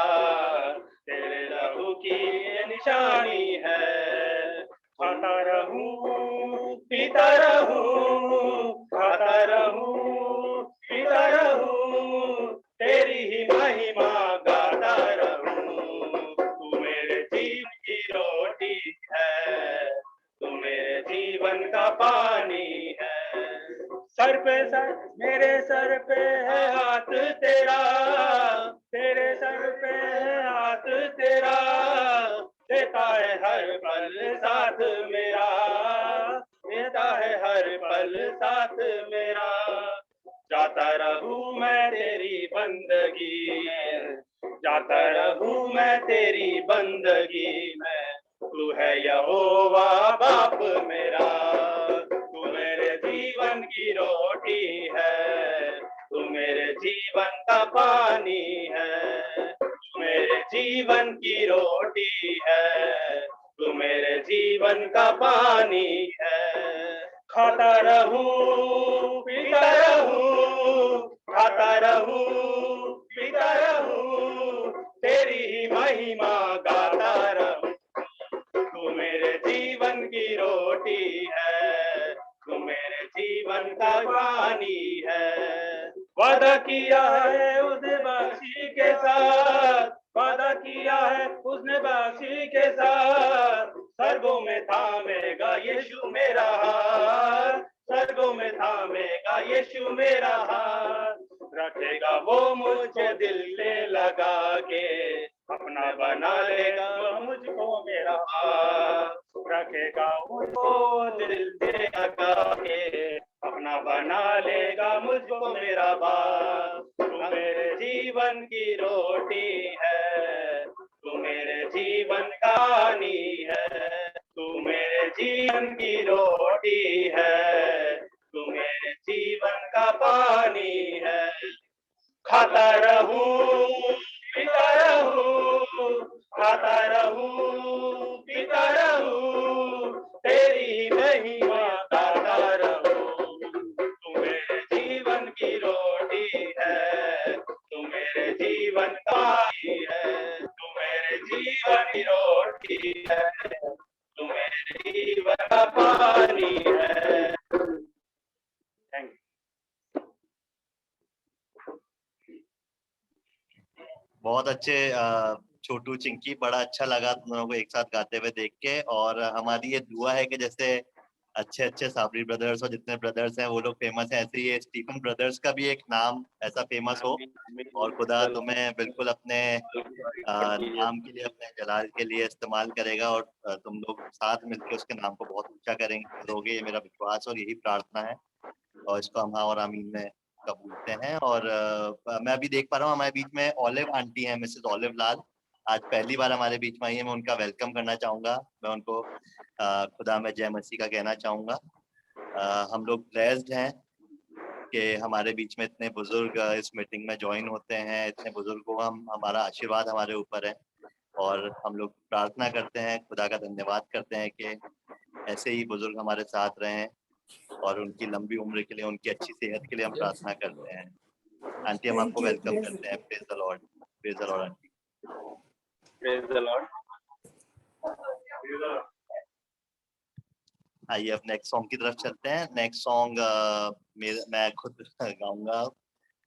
तेरे लहू की ये निशानी है। खाता रहूं पीता रहूं, खाता रहूं पीता रहूं, तेरी ही महिमा गाता रहूं। तू मेरे जीवन की रोटी है, तू मेरे जीवन का पानी है। सर पे सर मेरे सर पे है हाथ तेरा, तेरे सर पे है हाथ तेरा, देता है हर पल साथ मेरा, देता है हर पल साथ मेरा। जाता रहूं मैं तेरी बंदगी में, जाता रहूं मैं तेरी बंदगी में। तू है यहोवा बाप मेरा, तू मेरे जीवन की रोटी है, तू मेरे जीवन का पानी है। तू मेरे जीवन की रोटी है, तू मेरे जीवन का पानी है। खाता रहूं पीता रहूं, खाता रहूं पीता रहूं, तेरी ही महिमा गाता रहूं। तू मेरे जीवन की रोटी है, तू मेरे जीवन का पानी है। वादा किया है उसने बादशाह के साथ, वादा किया है उसने बादशाह के साथ, स्वर्गों में थामेगा यीशु मेरा हाथ, स्वर्गों में थामेगा यीशु मेरा हाथ। रखेगा वो मुझे दिल से लगा के, अपना बना लेगा मुझको मेरा हाथ, रखेगा मुझको दिल से लगा के अपना बना लेगा मुझको मेरा बाप। तू मेरे जीवन की रोटी है, तू मेरे जीवन का पानी है, तू मेरे जीवन की रोटी है, तू मेरे जीवन का पानी है। खाता रहूं पीता रहूं, खाता रहूं पीता रहूं, तेरी महिमा गाता रहूं। तू मेरे जीवन की रोटी है, तू मेरे जीवन का पानी है, तू मेरे जीवन की रोटी है, तू मेरे जीवन का पानी है। Thank you. बहुत अच्छे छोटू चिंकी, बड़ा अच्छा लगा तुम दोनों को एक साथ गाते हुए देख के। और हमारी ये दुआ है कि जैसे अच्छे अच्छे साबरी ब्रदर्स और जितने ब्रदर्स हैं वो लोग फेमस हैं, ऐसे ही स्टीफन ब्रदर्स का भी एक नाम ऐसा फेमस हो। और खुदा तुम्हें बिल्कुल अपने नाम के लिए, अपने जलाल के लिए इस्तेमाल करेगा, और तुम लोग साथ मिलकर उसके नाम को बहुत ऊंचा करोगे, ये मेरा विश्वास और यही प्रार्थना है। और इसको हम हाँ और आमीन में कबूलते हैं। और मैं अभी देख पा रहा हूँ हमारे बीच में ऑलिव आंटी हैं, मिसेस ऑलिव लाल, आज पहली बार हमारे बीच में आई है। मैं उनका वेलकम करना चाहूंगा, मैं उनको खुदा में जय मसीह का कहना चाहूंगा। हम लोग ब्लेस्ड हैं कि हमारे बीच में इतने बुजुर्ग इस मीटिंग में ज्वाइन होते हैं। इतने बुजुर्ग को हमारा आशीर्वाद हमारे ऊपर है, और हम लोग प्रार्थना करते हैं, खुदा का धन्यवाद करते हैं कि ऐसे ही बुजुर्ग हमारे साथ रहें, और उनकी लंबी उम्र के लिए, उनकी अच्छी सेहत के लिए हम प्रार्थना करते हैं। आंटी, हम आपको वेलकम करते हैं। Praise the Lord, praise the Lord aunty. Praise the Lord. आइए अब नेक्स्ट सॉन्ग की तरफ चलते हैं। नेक्स्ट सॉन्ग मैं खुद गाऊंगा,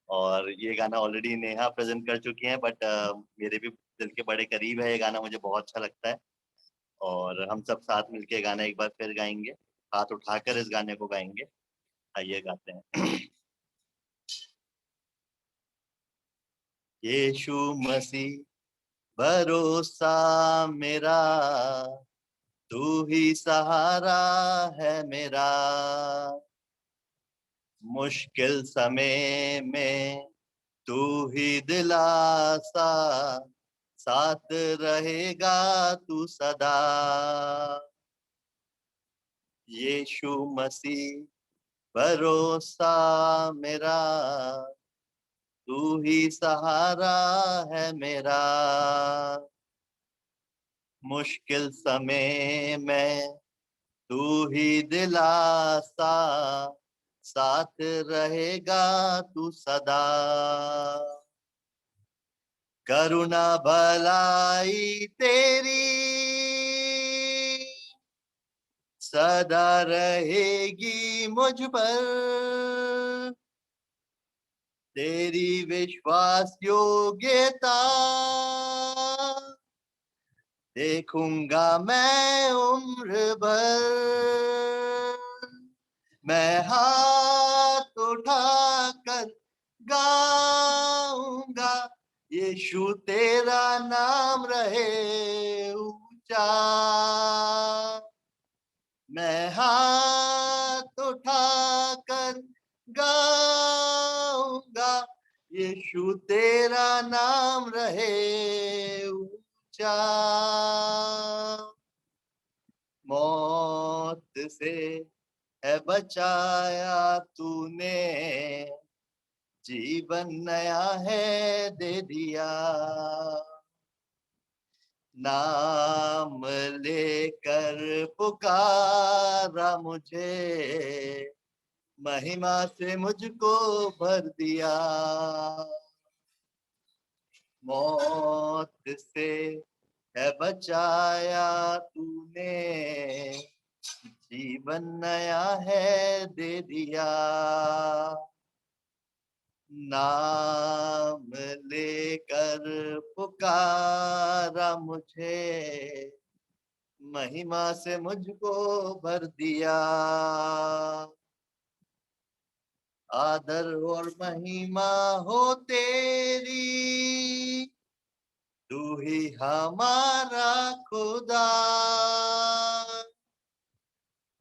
और ये गाना ऑलरेडी नेहा प्रेजेंट कर चुकी हैं, बट मेरे भी दिल के बड़े करीब है ये गाना, मुझे बहुत अच्छा लगता है। और हम सब साथ मिलके गाना एक बार फिर गाएंगे, हाथ उठाकर इस गाने को गाएंगे। आइए गाते हैं। यीशु मसीह भरोसा मेरा, तू ही सहारा है मेरा, मुश्किल समय में तू ही दिलासा, साथ रहेगा तू सदा। यीशु मसीह भरोसा मेरा, तू ही सहारा है मेरा, मुश्किल समय में तू ही दिलासा, साथ रहेगा तू सदा। करुणा भलाई तेरी सदा रहेगी मुझ पर, तेरी विश्वास योग्यता देखूंगा मैं उम्र भर। मैं हाथ उठाकर गाऊंगा, यीशु तेरा नाम रहे ऊंचा। मैं हाथ उठाकर गाऊंगा, यीशु तेरा नाम रहे ऊंचा। मौत से है बचाया तूने, जीवन नया है दे दिया। नाम लेकर पुकारा मुझे, महिमा से मुझको भर दिया। मौत से है बचाया तूने, जीवन नया है दे दिया। नाम लेकर पुकारा मुझे, महिमा से मुझको भर दिया। आदर और महिमा हो तेरी, तू ही हमारा खुदा।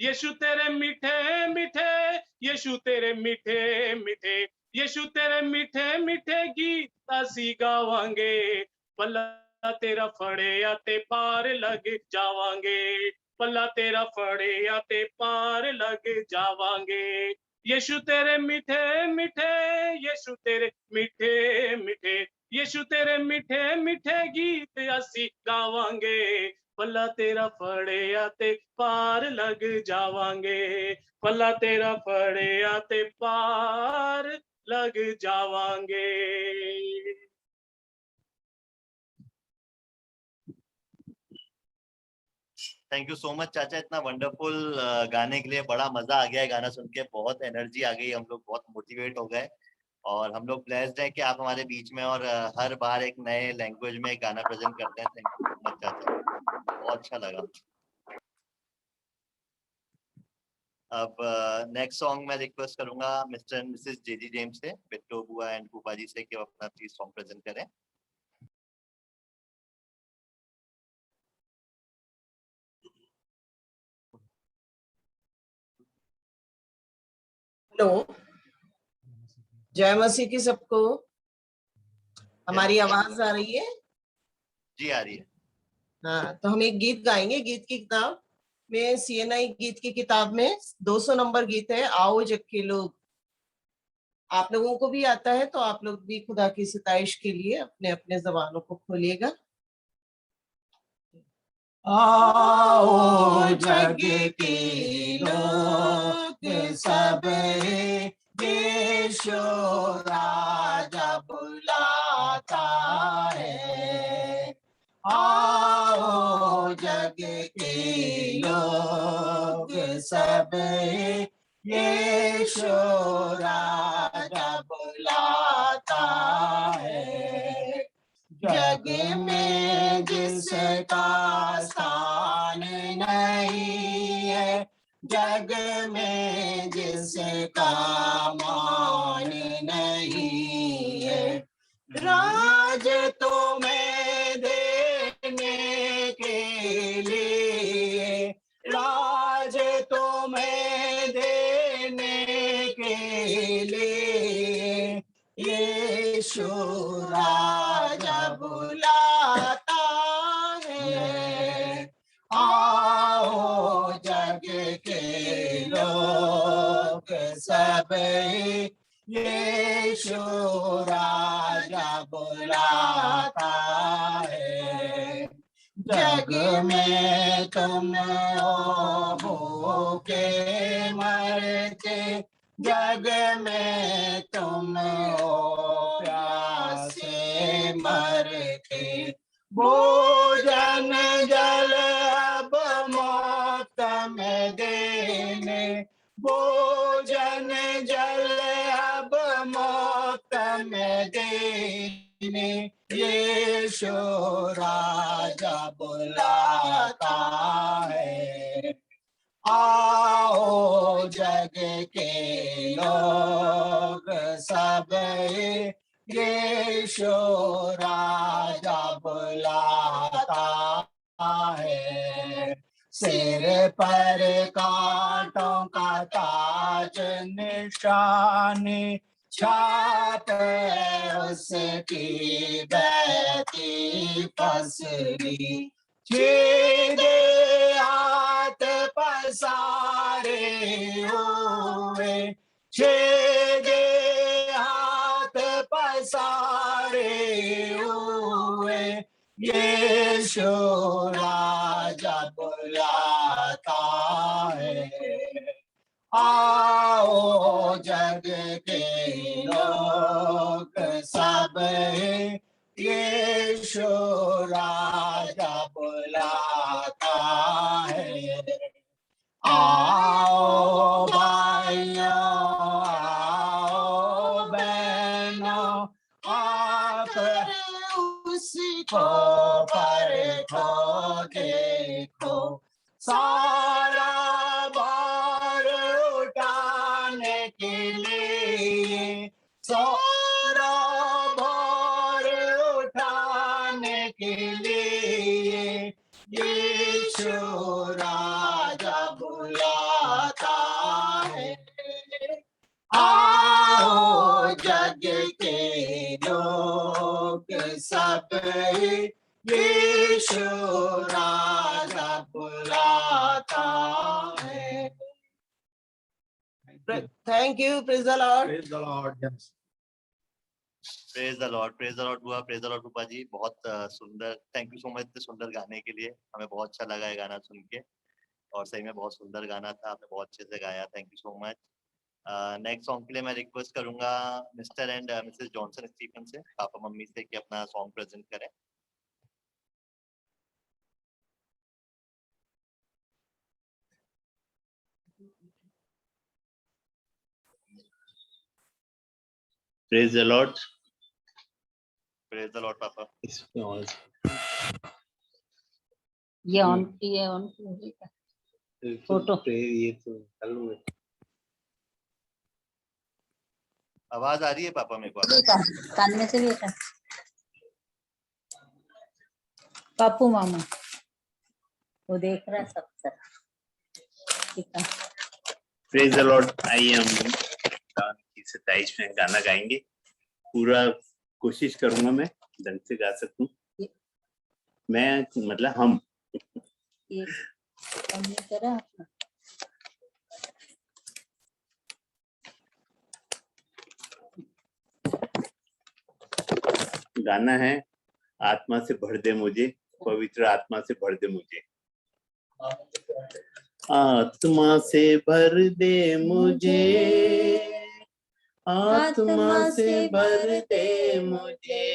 यीशु तेरे मीठे मीठे, यीशु तेरे मीठे मीठे, यीशु तेरे मीठे मीठे गीत असी गावांगे, पल्ला तेरा फड़िया ते पार लग जावांगे, पल्ला तेरा फड़िया ते पार लग जावांगे। यीशु तेरे मीठे मीठे, यीशु तेरे मीठे मीठे, यीशु तेरे मीठे मीठे गीत असी गावांगे, पल्ला तेरा फड़िया ते पार लग जावांगे, पल्ला तेरा फड़िया ते पार लग जावांगे। थैंक यू सो मच चाचा, इतना वंडरफुल गाने के लिए। बड़ा मजा आ गया है गाना सुन के, बहुत एनर्जी आ गई, हम लोग बहुत मोटिवेट हो गए और हम लोग ब्लेस्ड है कि आप हमारे बीच में और हर बार एक नए लैंग्वेज में गाना प्रेजेंट करते हैं। थैंक यू सो मच चाचा, बहुत अच्छा लगा। अब नेक्स्ट सॉन्ग मैं रिक्वेस्ट करूंगा Mr and Mrs JD James से, बिट्टू बुआ एंड फूफा जी से कि वो अपना प्लीज सॉन्ग प्रेजेंट करें। हेलो, जय मसीह की सबको। हमारी आवाज आ रही है? जी आ रही है। हाँ, तो हम एक गीत गाएंगे। गीत की किताब में CNI गीत की किताब में 200 नंबर गीत है, आओ जग के लोग। आप लोगों को भी आता है तो आप लोग भी खुदा की सिताइश के लिए अपने अपने जबानों को खोलिएगा। आओ जग के लोग सब, यीशु राजा बुलाता है। आओ जग के लोग सब, यीशु राजा बुलाता है। जग में जिसका स्थान नहीं है, जग में जिसका मान नहीं है, राज तुम्हें देने के लिए, राज तुम्हें देने के लिए, यीशु राजा बुलाता है। आओ जग के लोग सब, यीशु राजा बुलाता है। जग में तुम हो भूखे मरते, जग में तुम हो प्यासे मरते, भोजन जल अब मुफ्त में देने, भोजन जल अब मुफ्त में देने, यीशु राजा बुलाता है। आओ जग के लोग सब, यीशु राजा बुलाता है। सिर पर कांटों का ताज निशानी, छाप है उसकी बहती पसरी, सीधे हाथ पसारे हुए, सीधे हाथ पसारे हुए, यीशु राजा बुलाता है। आओ जग के लोग सब, यीशु राजा बुलाता है। आओ भाइयों, आओ बहनों, आप उसको परखो देखो, सारा भार उठाने के लिए, सारा भार उठाने के लिए, यीशु राजा बुला सब यीशु राजा बुलाता है। Thank you, praise the Lord. Praise the Lord, praise the Lord बुआ, प्रेज द लॉर्ड रूपा जी। बहुत सुंदर, थैंक यू सो मच इतने सुंदर गाने के लिए। हमें बहुत अच्छा लगा ये गाना सुन के, और सही में बहुत सुंदर गाना था, आपने बहुत अच्छे से गाया। Thank you so much. Next song के लिए मैं रिक्वेस्ट करूंगा Mr and Mrs Johnson Stephen से, पापा मम्मी से, कि अपना सॉन्ग प्रेजेंट करें। Praise the Lord. Praise the Lord पापा। ये ऑन की है, ऑन फोटो ये तो चालू है। आवाज आ रही है पापा मेरे को? कान में से भी है। पापू मामा वो देख रहा है सब तरह। Praise the Lord. I am 27 में गाना गाएंगे, पूरा कोशिश करूंगा मैं ढंग से गा सकूं। मैं मतलब हम ये करा गाना है आत्मा से भर दे मुझे, पवित्र आत्मा से भर दे मुझे। आत्मा से भर दे मुझे, आत्मा से भर दे मुझे,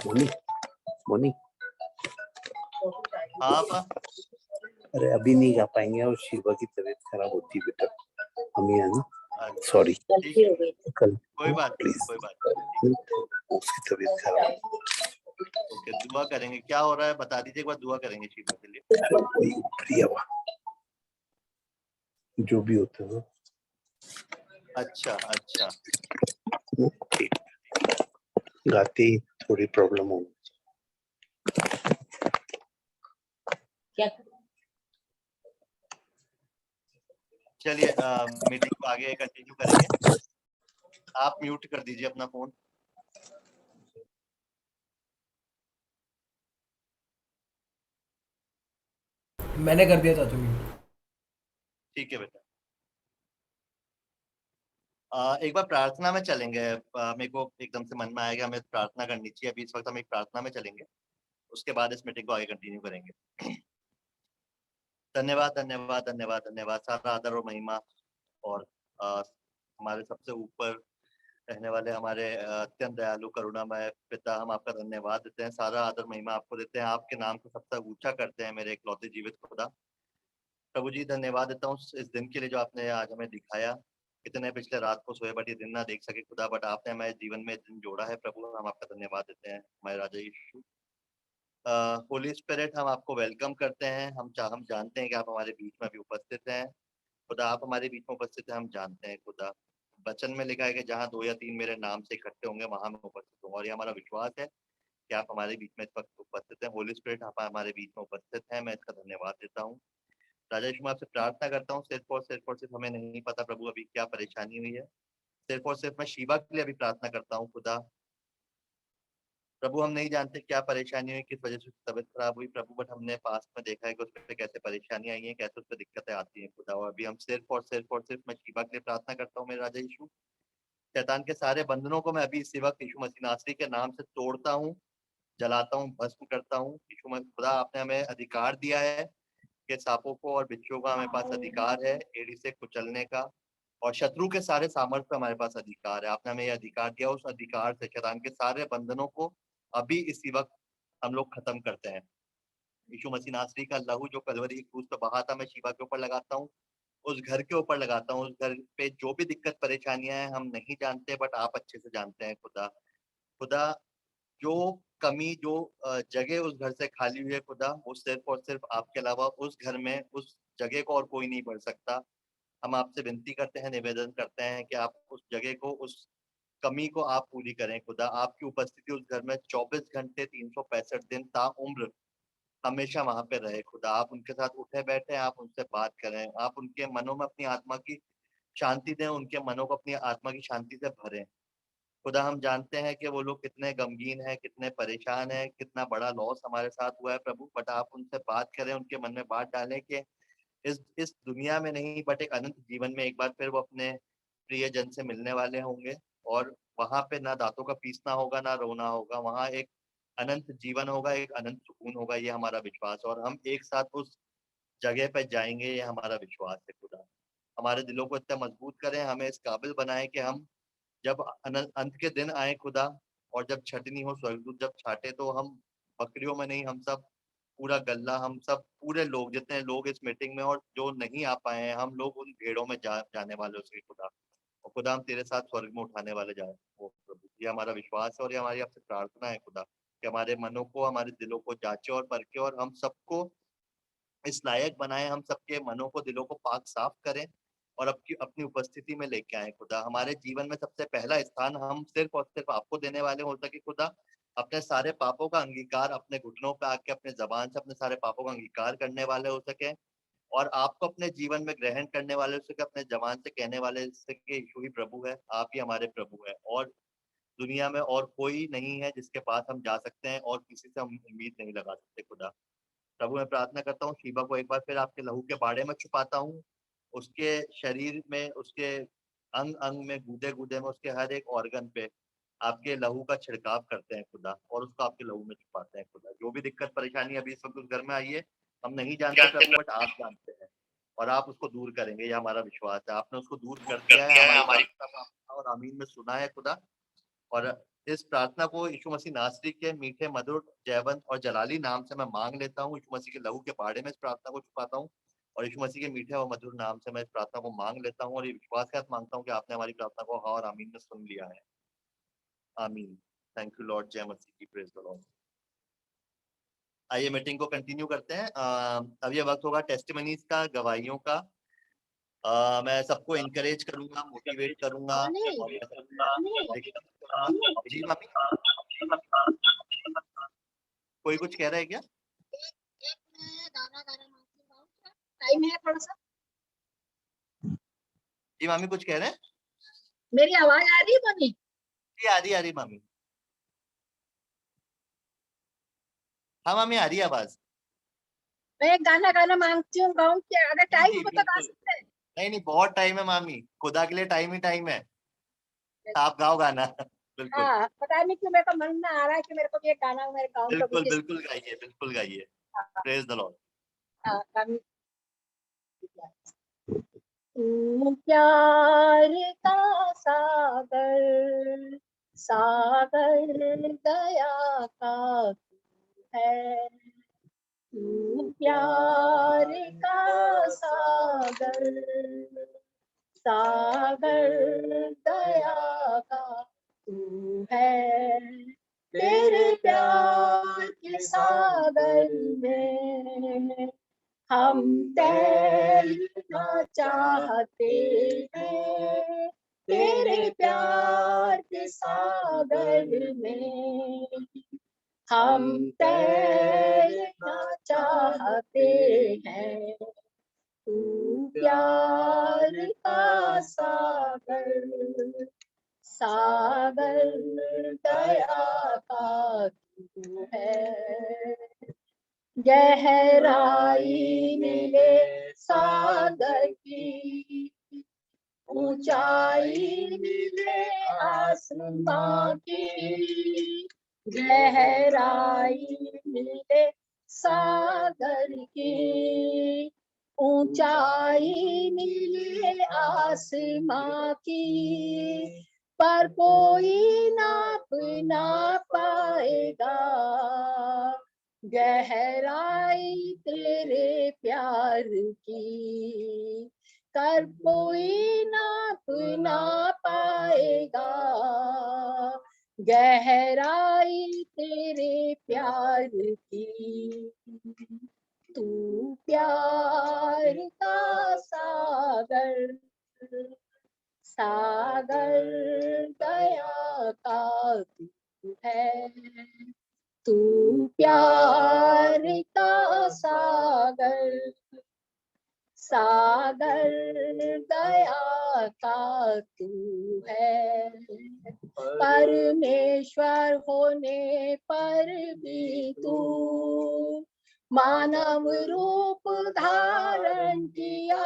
मोनी मोनी। अरे अभी नहीं गा पाएंगे, और शिवा की तबीयत खराब होती है बेटा, हम यहाँ ना, सॉरी कल, कोई बात प्लीज, कोई बात नहीं, उसकी तबीयत खराब। ओके, दुआ करेंगे। क्या हो रहा है बता दीजिए एक बार, दुआ करेंगे शिवा के लिए। प्रिया जो भी होता है। अच्छा अच्छा, गाते ही थोड़ी प्रॉब्लम हो। क्या चलिए मीटिंग को आगे कंटिन्यू करेंगे। आप म्यूट कर दीजिए अपना फोन। मैंने कर दिया चाचू म्यूट। ठीक है बेटा। एक बार प्रार्थना में चलेंगे। मेरे को एकदम से मन में आएगा हमें प्रार्थना करनी चाहिए। अभी इस वक्त हम एक प्रार्थना में चलेंगे, उसके बाद इस मीटिंग को आगे कंटिन्यू करेंगे। धन्यवाद धन्यवाद धन्यवाद धन्यवाद। सारा आदर और महिमा और हमारे सबसे ऊपर रहने वाले हमारे अत्यंत दयालु करुणामय पिता, हम आपका धन्यवाद देते हैं। सारा आदर महिमा आपको देते हैं, आपके नाम को सबसे ऊंचा करते हैं मेरे इकलौते जीवित खुदा। प्रभु जी धन्यवाद देता हूँ इस दिन के लिए जो आपने आज हमें दिखाया। कितने पिछले रात को सोए बट ये दिन ना देख सके खुदा, बट आपने हमारे जीवन में दिन जोड़ा है प्रभु, हम आपका धन्यवाद देते हैं हमारे राजा यीशु। होली स्पिरिट, हम आपको वेलकम करते हैं। हम जानते हैं कि आप हमारे बीच में भी उपस्थित हैं खुदा। आप हमारे बीच में उपस्थित हैं, हम जानते हैं खुदा। वचन में लिखा है कि जहाँ 2 या 3 मेरे नाम से इकट्ठे होंगे वहां मैं उपस्थित हूँ, और ये हमारा विश्वास है कि आप हमारे बीच में इस वक्त उपस्थित हैं। होली स्पिरिट आप हमारे बीच में उपस्थित हैं, मैं इसका धन्यवाद देता हूँ। राजा यीशु मैं आपसे प्रार्थना करता हूँ, सिर्फ और सिर्फ हमें नहीं पता प्रभु अभी क्या परेशानी हुई है, सिर्फ और सिर्फ मैं शिवा के लिए अभी प्रार्थना करता हूँ खुदा। प्रभु हम नहीं जानते क्या परेशानी हुई, किस वजह से तबीयत खराब हुई प्रभु, बट हमने पास में देखा है कि उस पर कैसे परेशानी आई है, कैसे उस पर दिक्कतें आती हैं खुदा। और अभी हम सिर्फ और सिर्फ मैं शिवा के लिए प्रार्थना करता हूँ मेरे राजा यीशु। शैतान के सारे बंधनों को मैं अभी इसी वक्त यीशु मसीह नासरी के नाम से तोड़ता हूँ, जलाता हूँ, भस्म करता हूँ। यीशु मसीह खुदा आपने हमें अधिकार दिया है कि सांपों को और बिच्छुओं का हमारे पास अधिकार है एड़ी से कुचलने का, और शत्रु के सारे सामर्थ्य हमारे पास अधिकार है। आपने हमें यह अधिकार दिया, उस अधिकार से शैतान के सारे बंधनों को अभी इसी वक्त हम लोग खत्म करते हैं। यीशु मसीह नासरी का लहू जो कलवरी की क्रूस पे बहा था, मैं शिवा के ऊपर लगाता हूँ, उस घर के ऊपर लगाता हूँ। उस घर पे जो भी दिक्कत परेशानियां हैं हम नहीं जानते, बट आप अच्छे से जानते हैं खुदा। खुदा जो कमी, जो जगह उस घर से खाली हुई है खुदा, वो सिर्फ और सिर्फ आपके अलावा उस घर में उस जगह को और कोई नहीं भर सकता। हम आपसे विनती करते हैं, निवेदन करते हैं कि आप उस जगह को, उस कमी को आप पूरी करें खुदा। आपकी उपस्थिति उस घर में 24 घंटे 365 दिन ताउम्र हमेशा वहां पे रहे खुदा। आप उनके साथ उठे बैठे, आप उनसे बात करें, आप उनके मनों में अपनी आत्मा की शांति दें, उनके मनों को अपनी आत्मा की शांति से भरें। खुदा हम जानते हैं कि वो लोग कितने गमगीन हैं, कितने परेशान हैं, कितना बड़ा लॉस हमारे साथ हुआ है प्रभु, बट आप उनसे बात करें, उनके मन में बात डालें कि इस दुनिया में नहीं बट एक अनंत जीवन में एक बार फिर वो अपने प्रिय जन से मिलने वाले होंगे, और वहां पे ना दांतों का पीसना होगा, ना रोना होगा, वहां एक अनंत जीवन होगा, एक अनंत सुकून होगा। ये हमारा विश्वास, और हम एक साथ उस जगह पे जाएंगे, ये हमारा विश्वास है खुदा। हमारे दिलों को इतना मजबूत करें, हमें इस काबिल बनाए कि हम जब अंत के दिन आए खुदा, और जब छटनी हो, स्वर्गदूत जब छाटे, तो हम बकरियों में नहीं, हम सब पूरा गल्ला, हम सब पूरे लोग, जितने लोग इस मीटिंग में और जो नहीं आ पाए हैं, हम लोग उन भेड़ों में जाने वाले उसके खुदा, और खुदा हम तेरे साथ स्वर्ग में उठाने वाले जाए वो प्रभु। ये हमारा विश्वास है, और ये हमारी आपसे प्रार्थना है खुदा, कि हमारे मनों को, हमारे दिलों को जांचे और परखे, और हम सबको इस लायक बनाए, हम सबके मनों को, दिलों को पाक साफ करें, और अपनी उपस्थिति में लेके आए खुदा। हमारे जीवन में सबसे पहला स्थान हम सिर्फ और सिर्फ आपको देने वाले हो सके खुदा। अपने सारे पापों का अंगीकार, अपने घुटनों पे आके अपने जबान से अपने सारे पापों का अंगीकार करने वाले हो सके, और आपको अपने जीवन में ग्रहण करने वाले हो सके, अपने जबान से कहने वाले हो सके यीशु ही प्रभु है, आप ही हमारे प्रभु है, और दुनिया में और कोई नहीं है जिसके पास हम जा सकते हैं, और किसी से हम उम्मीद नहीं लगा सकते खुदा। प्रभु मैं प्रार्थना करता हूँ, शीबा को एक बार फिर आपके लहू के बाड़े में छुपाता हूँ, उसके शरीर में, उसके अंग अंग में, गूदे गूदे में, उसके हर एक ऑर्गन पे आपके लहू का छिड़काव करते हैं खुदा, और उसको आपके लहू में छुपाते हैं खुदा। जो भी दिक्कत परेशानी अभी इस वक्त उस घर में आई है, हम नहीं जानते प्रभु, बट आप जानते हैं, और आप उसको दूर करेंगे, ये हमारा विश्वास है। आपने उसको दूर कर दिया है, हमारी प्रार्थना और आमीन में सुना है खुदा। और इस प्रार्थना को यीशु मसीह नासरी के मीठे, मधुर, जयवंत और जलाली नाम से मैं मांग लेता हूँ। यीशु मसीह के लहू के बाड़े में इस प्रार्थना को छुपाता हूँ, और यीशु मसीह के मीठे और मधुर नाम से मैं इस प्रार्थना को मांग लेता हूँ, और ये विश्वास के साथ मांगता हूँ कि आपने हमारी प्रार्थना को हाँ और आमीन में सुन लिया है। आमीन। Thank you Lord. जय मसीह की। Praise the Lord. आइए मीटिंग को कंटिन्यू करते हैं। अब ये वक्त होगा टेस्टिमनीज का, गवाहियों का। मैं सबको इनकरेज करूंगा, मोटिवेट करूंगा। जी मामी, कोई कुछ कह रहा है क्या? टाइम है थोड़ा सा। जी मामी कुछ कह रहे हैं? मेरी आवाज आ रही है मम्मी? जी आ रही मामी। हाँ मामी आ रही है आवाज। मैं एक गाना गाना मांगती हूँ, गाऊं क्या? अगर टाइम हो तो गा सकते हैं। नहीं बहुत टाइम है मामी, खुदा के लिए टाइम ही टाइम है। आप गाओ गाना। बिल्कुल हाँ, पता नहीं क्यों मेरे को मन में आ रहा है कि मेरे को भी एक गाना मेरे गाऊं तो बिल्कुल बिल्कुल गाइए, बिल्कुल गाइए। Praise the Lord. तू प्यार का सागर, सागर दया का तू है। तू प्यार का सागर, सागर दया का तू है। तेरे प्यार के सागर में हम तैरना चाहते हैं। तेरे प्यार के सागर में हम तैरना चाहते हैं। तू प्यार का सागर, सागर दया का तू है। गहराई मिले सागर की, ऊंचाई मिले आसमां की। गहराई मिले सागर की, ऊंचाई मिले आसमां की। पर कोई नाप ना पाएगा गहराई तेरे प्यार की। कर कोई नाप ना पाएगा गहराई तेरे प्यार की। तू प्यार का सागर, सागर दया का तू है। तू प्यार का सागर, सागर दया का तू है। परमेश्वर होने पर भी तू मानव रूप धारण किया।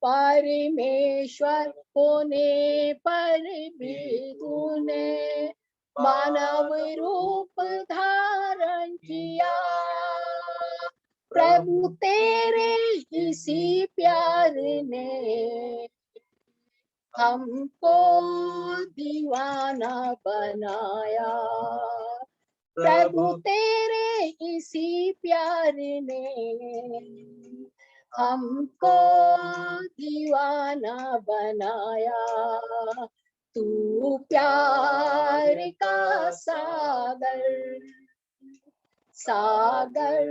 परमेश्वर होने पर भी तूने मानव रूप धारण किया। प्रभु तेरे इसी प्यार ने हमको दीवाना बनाया। प्रभु तेरे इसी प्यार ने हमको दीवाना बनाया। तू प्यार का सागर, सागर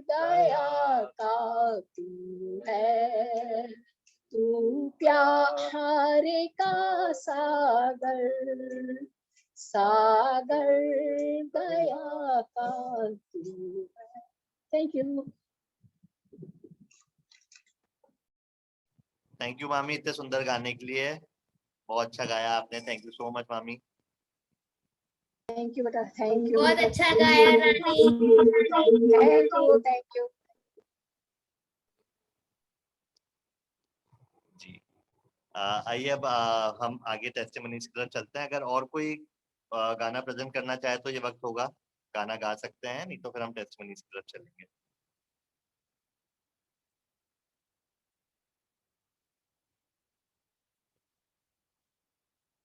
दया का तू है। तू प्यार का सागर, सागर दया का तू है। Thank you. थैंक यू मामी इतने सुंदर गाने के लिए, बहुत अच्छा गाया आपने। थैंक यू सो मच मामी। थैंक यू बेटा, थैंक यू। बहुत अच्छा गाया रानी। Thank you, thank you. जी आइए अब हम आगे टेस्टिमनीज की तरफ चलते हैं। अगर और कोई गाना प्रेजेंट करना चाहे तो ये वक्त होगा, गाना गा सकते हैं, नहीं तो फिर हम टेस्टिमनीज की तरफ चलेंगे।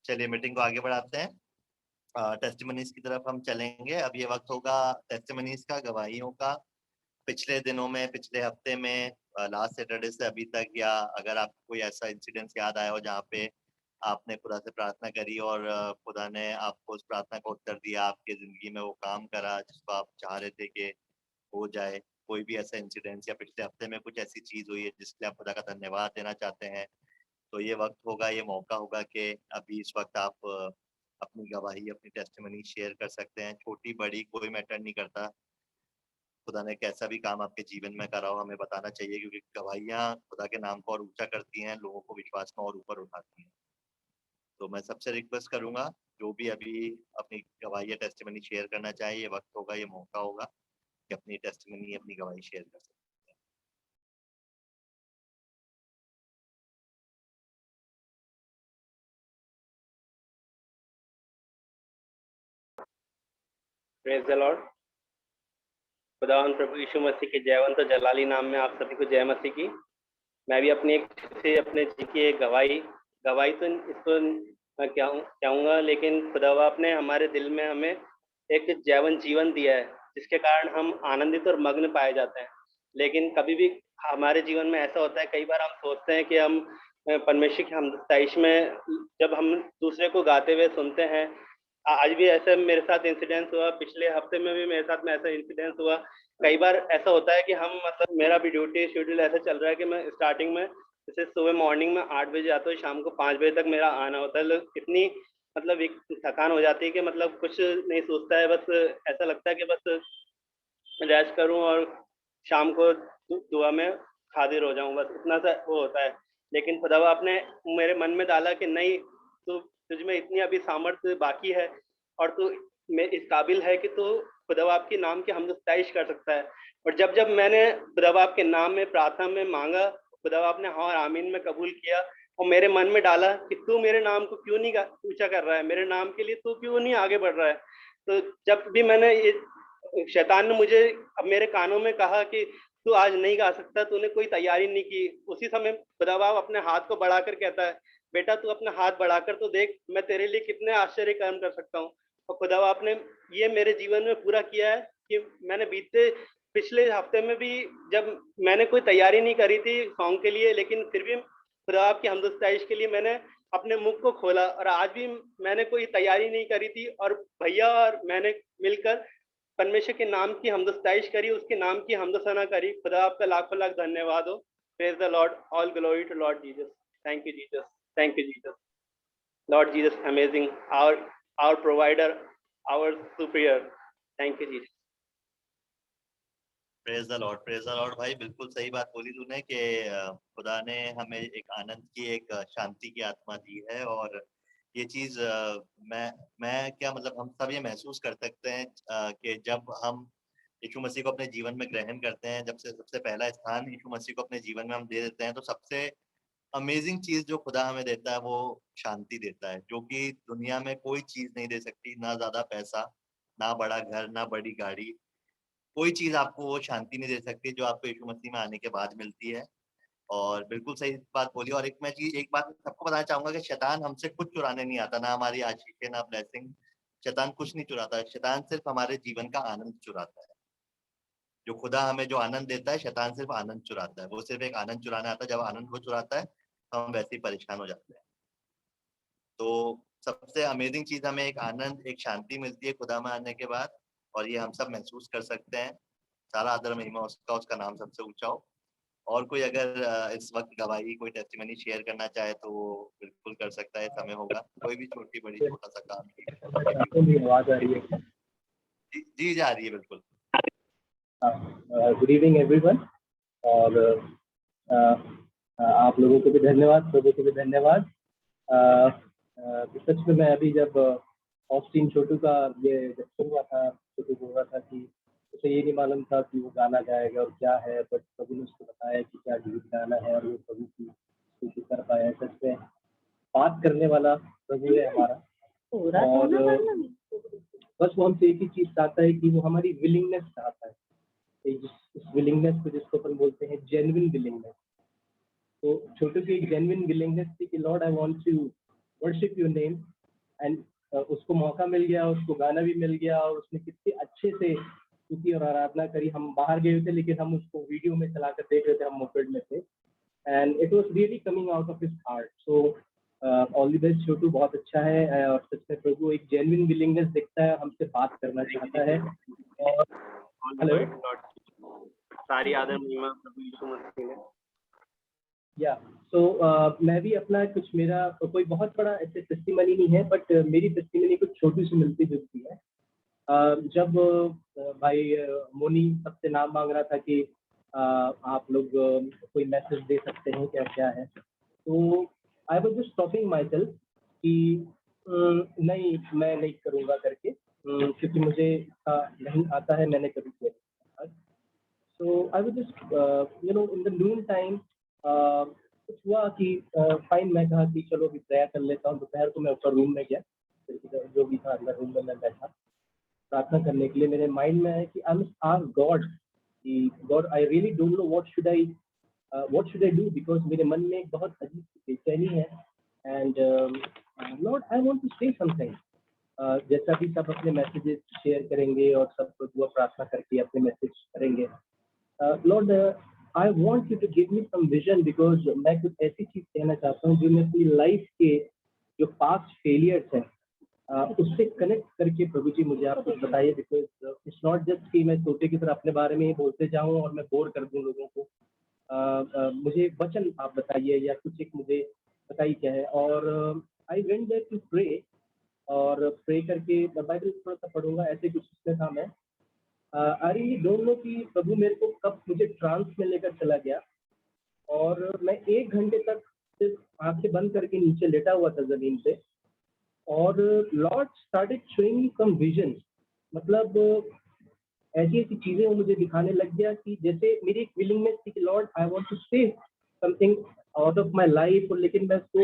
चलिए मीटिंग को आगे बढ़ाते हैं। टेस्टिमनीज की तरफ हम चलेंगे। अब ये वक्त होगा टेस्टिमनीज का, गवाहियों का। पिछले दिनों में, पिछले हफ्ते में, लास्ट सैटरडे से अभी तक, या अगर आपको कोई ऐसा इंसिडेंस याद आया हो जहाँ पे आपने खुदा से प्रार्थना करी और खुदा ने आपको उस प्रार्थना का उत्तर दिया, आपके जिंदगी में वो काम करा जिसको आप चाह रहे थे कि हो जाए। कोई भी ऐसा इंसिडेंस या पिछले हफ्ते में कुछ ऐसी चीज हुई है जिसके लिए आप खुदा का धन्यवाद देना चाहते हैं, तो ये वक्त होगा, ये मौका होगा कि अभी इस वक्त आप अपनी गवाही, अपनी टेस्टिमनी शेयर कर सकते हैं। छोटी बड़ी कोई मैटर नहीं करता। खुदा ने कैसा भी काम आपके जीवन में करा हो हमें बताना चाहिए, क्योंकि गवाहियाँ खुदा के नाम को और ऊंचा करती हैं, लोगों को विश्वास में और ऊपर उठाती हैं। तो मैं सबसे रिक्वेस्ट करूंगा, जो भी अभी अपनी गवाही या टेस्टिमनी शेयर करना चाहे, ये वक्त होगा, ये मौका होगा कि अपनी टेस्टिमनी, अपनी गवाही शेयर कर सकते हैं। Praise the Lord. खुदावंद प्रभु यीशु मसीह के जयवंत और जलाली नाम में आप सभी को जय मसीह की। मैं भी अपनी अपने जी की एक गवाही तो इसको मैं कहूँगा, लेकिन खुदावा आपने हमारे दिल में हमें एक जीवन दिया है जिसके कारण हम आनंदित और मग्न पाए जाते हैं। लेकिन कभी भी हमारे जीवन में ऐसा होता है, कई बार हम सोचते हैं कि हम परमेश्वर की हमदस्ताइश में जब हम दूसरे को गाते हुए सुनते हैं। आज भी ऐसा मेरे साथ इंसिडेंस हुआ, पिछले हफ्ते में भी मेरे साथ में ऐसा इंसिडेंस हुआ। कई बार ऐसा होता है कि हम मतलब मेरा भी ड्यूटी शेड्यूल ऐसा चल रहा है कि मैं स्टार्टिंग में जैसे सुबह मॉर्निंग में 8 बजे आता हूँ, शाम को 5 बजे तक मेरा आना होता है। इतनी मतलब एक थकान हो जाती है कि मतलब कुछ नहीं सोचता है, बस ऐसा लगता है कि बस रेस्ट करूं और शाम को दुआ में हाजिर हो जाऊं, बस इतना सा वो होता है। लेकिन खुदावा आपने मेरे मन में डाला कि नहीं, तू तुझ में इतनी अभी सामर्थ्य बाकी है और तू इस काबिल है कि तू खुदावा आपके नाम की हमदस्ताइश कर सकता है। और जब जब मैंने खुदावा आपके नाम में प्रार्थना में मांगा, खुदावा आपने हाँ और आमीन में कबूल किया और मेरे मन में डाला कि तू मेरे नाम को क्यों नहीं ऊंचा कर रहा है, मेरे नाम के लिए तू क्यों नहीं आगे बढ़ रहा है। तो जब भी मैंने शैतान ने मुझे अब मेरे कानों में कहा कि तू आज नहीं गा सकता, तूने कोई तैयारी नहीं की, उसी समय खुदाबाप अपने हाथ को बढ़ाकर कहता है, बेटा तू अपना हाथ बढ़ाकर तो देख, मैं तेरे लिए कितने आश्चर्य कर्म कर सकता हूँ। और खुदाबाप ने ये मेरे जीवन में पूरा किया है कि मैंने पिछले हफ्ते में भी जब मैंने कोई तैयारी नहीं करी थी सॉन्ग के लिए, लेकिन फिर भी खुदाबाप की हमदस्ताइश के लिए मैंने अपने मुख को खोला। और आज भी मैंने कोई तैयारी नहीं करी थी और भैया और मैंने मिलकर परमेश्वर के नाम की हमदस्ताइश करी, उसके नाम की हमदसना करी। खुदा आपका लाखों लाख धन्यवाद हो। Praise the Lord, all glory to Lord Jesus. Thank you Jesus, thank you Jesus. Lord Jesus amazing, our provider, our superior. Thank you Jesus. Praise the Lord भाई, बिल्कुल सही बात बोली तूने कि खुदा ने हमें एक आनंद की, एक शांति की आत्मा दी है। और ये चीज मैं क्या मतलब हम सब ये महसूस कर सकते हैं कि जब हम यीशु मसीह को अपने जीवन में ग्रहण करते हैं, जब से सबसे पहला स्थान यीशु मसीह को अपने जीवन में हम दे देते हैं, तो सबसे अमेजिंग चीज जो खुदा हमें देता है वो शांति देता है, जो कि दुनिया में कोई चीज नहीं दे सकती। ना ज्यादा पैसा, ना बड़ा घर, ना बड़ी गाड़ी, कोई चीज आपको वो शांति नहीं दे सकती जो आपको यीशु मसीह में आने के बाद मिलती है। और बिल्कुल सही बात बोली। और एक बात सबको बताना चाहूंगा कि शैतान हमसे कुछ चुराने नहीं आता, ना हमारी आशीषें, ना ब्लेसिंग। शैतान कुछ नहीं चुराता है, शैतान सिर्फ हमारे जीवन का आनंद चुराता है। जो खुदा हमें जो आनंद देता है, शैतान सिर्फ आनंद चुराता है। वो सिर्फ एक आनंद चुराने आता है। जब आनंद वो चुराता है तो हम वैसे ही परेशान हो जाते हैं। तो सबसे अमेजिंग चीज हमें एक आनंद, एक शांति मिलती है खुदा में आने के बाद, और ये हम सब महसूस कर सकते हैं। सारा आदर महिमा उसका, उसका नाम सबसे ऊंचा हो। और कोई अगर इस वक्त गवाही, कोई टेस्टिमनी शेयर करना चाहे तो वो बिल्कुल कर सकता है, समय होगा। कोई भी छोटी बड़ी छोटा सा काम। आपको भी आवाज आ रही है? जी जा रही है बिल्कुल। Good evening everyone. और आप लोगों को भी धन्यवाद, प्रभु को भी धन्यवाद। सच में मैं अभी जब ऑस्टिन छोटू का ये जब सुन रहा था, छोटू बोल रहा था कि उसे ये नहीं मालूम था कि वो गाना गाएगा और क्या है, बट प्रभु ने उसको बताया कि क्या गीत गाना है और वो प्रभु की स्तुति कर पाया। सच में बात करने वाला प्रभु है हमारा। और बस वो हमसे एक ही चीज चाहता है कि वो हमारी विलिंगनेस चाहता है, इस विलिंगनेस को जिसको अपन बोलते हैं जेन्युइन विलिंगनेस। तो छोटू की एक जेन्युइन विलिंगनेस थी कि Lord I want to worship your name, and उसको मौका मिल गया, उसको गाना भी मिल गया और उसने कितने अच्छे से स्तुति और आराधना करी। हम बाहर गए थे लेकिन हम उसको वीडियो में चलाकर देख रहे थे, हम मोपेड में थे, and it was really coming out of his heart. So all the best Chhotu, बहुत अच्छा है। और सच में प्रभु एक जेन्युइन विलिंगनेस दिखता है, हमसे बात करना चाहता है। और हेलो, सारी आदर महिमा प्रभु यीशु मसीह ने। या सो मैं भी अपना कुछ, मेरा कोई बहुत बड़ा ऐसे टेस्टिमनी नहीं है, बट मेरी टेस्टिमनी कुछ छोटी सी मिलती जुलती है। जब भाई मोनी सबसे नाम मांग रहा था कि आप लोग कोई मैसेज दे सकते हैं क्या क्या है, तो आई was just stopping my self कि नहीं, मैं नहीं करूँगा करके, क्योंकि मुझे नहीं आता है, मैंने कभी किया। So I was just in the noon time कुछ हुआ कि फाइन, मैं कहा कि चलो अभी प्रेयर कर लेता हूँ। दोपहर को मैं ऊपर रूम में गया, जो भी था अंदर रूम में मैं बैठा प्रार्थना करने के लिए। मेरे माइंड में है कि आई मस्ट आस्क गॉड कि God I really don't know what should I do, because मेरे मन में एक बहुत अजीब बेचैनी है। And Lord I want to say something. जैसा भी सब अपने मैसेजेस शेयर करेंगे और सब दुआ प्रार्थना करके अपने मैसेज करेंगे, Lord I want you to give me some vision, because मैं कुछ ऐसी चीज कहना चाहता हूँ जो मैं अपनी लाइफ के जो पास्ट फेलियर्स हैं उससे कनेक्ट करके प्रभु जी मुझे आप कुछ बताइए। बिकॉज इट्स नॉट जस्ट कि मैं तोते की तरह अपने बारे में ही बोलते जाऊँ और मैं बोर कर दूँ लोगों को। मुझे वचन आप बताइए या कुछ एक मुझे बताइए क्या है। और I went there to pray, और प्रे करके बाइबल थोड़ा सा पढ़ूंगा, ऐसे कुछ उसमें था। मैं आई रियली डोंट नो कि प्रभु मेरे को कब मुझे ट्रांस में लेकर चला गया, और मैं 1 घंटे तक सिर्फ आंखें बंद करके नीचे लेटा हुआ था जमीन पे, और Lord started showing me some vision. मतलब ऐसी ऐसी चीजें वो मुझे दिखाने लग गया कि जैसे मेरी एक विलिंगनेस थी कि Lord I want to say something out of my life, और लेकिन मैं उसको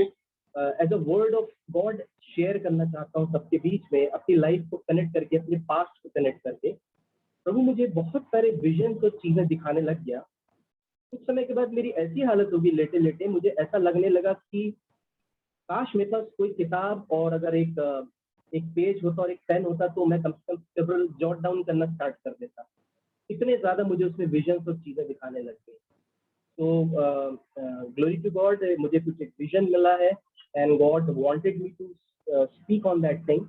as a word of God share करना चाहता हूँ सबके बीच में, अपनी लाइफ को कनेक्ट करके, अपने पास्ट को कनेक्ट करके। प्रभु मुझे बहुत सारे विजन और चीजें दिखाने लग गया। कुछ समय के बाद मेरी ऐसी हालत होगी, लेटे लेटे मुझे ऐसा लगने लगा कि काश मेरे पास कोई किताब और अगर एक पेज होता और एक पेन होता तो मैं कम से कम सेवरल जॉट डाउन करना स्टार्ट कर देता। इतने ज्यादा मुझे उसमें विजन और चीजें दिखाने लग गई। तो ग्लोरी टू गॉड, मुझे कुछ एक विजन मिला है, and God wanted me to speak on that thing,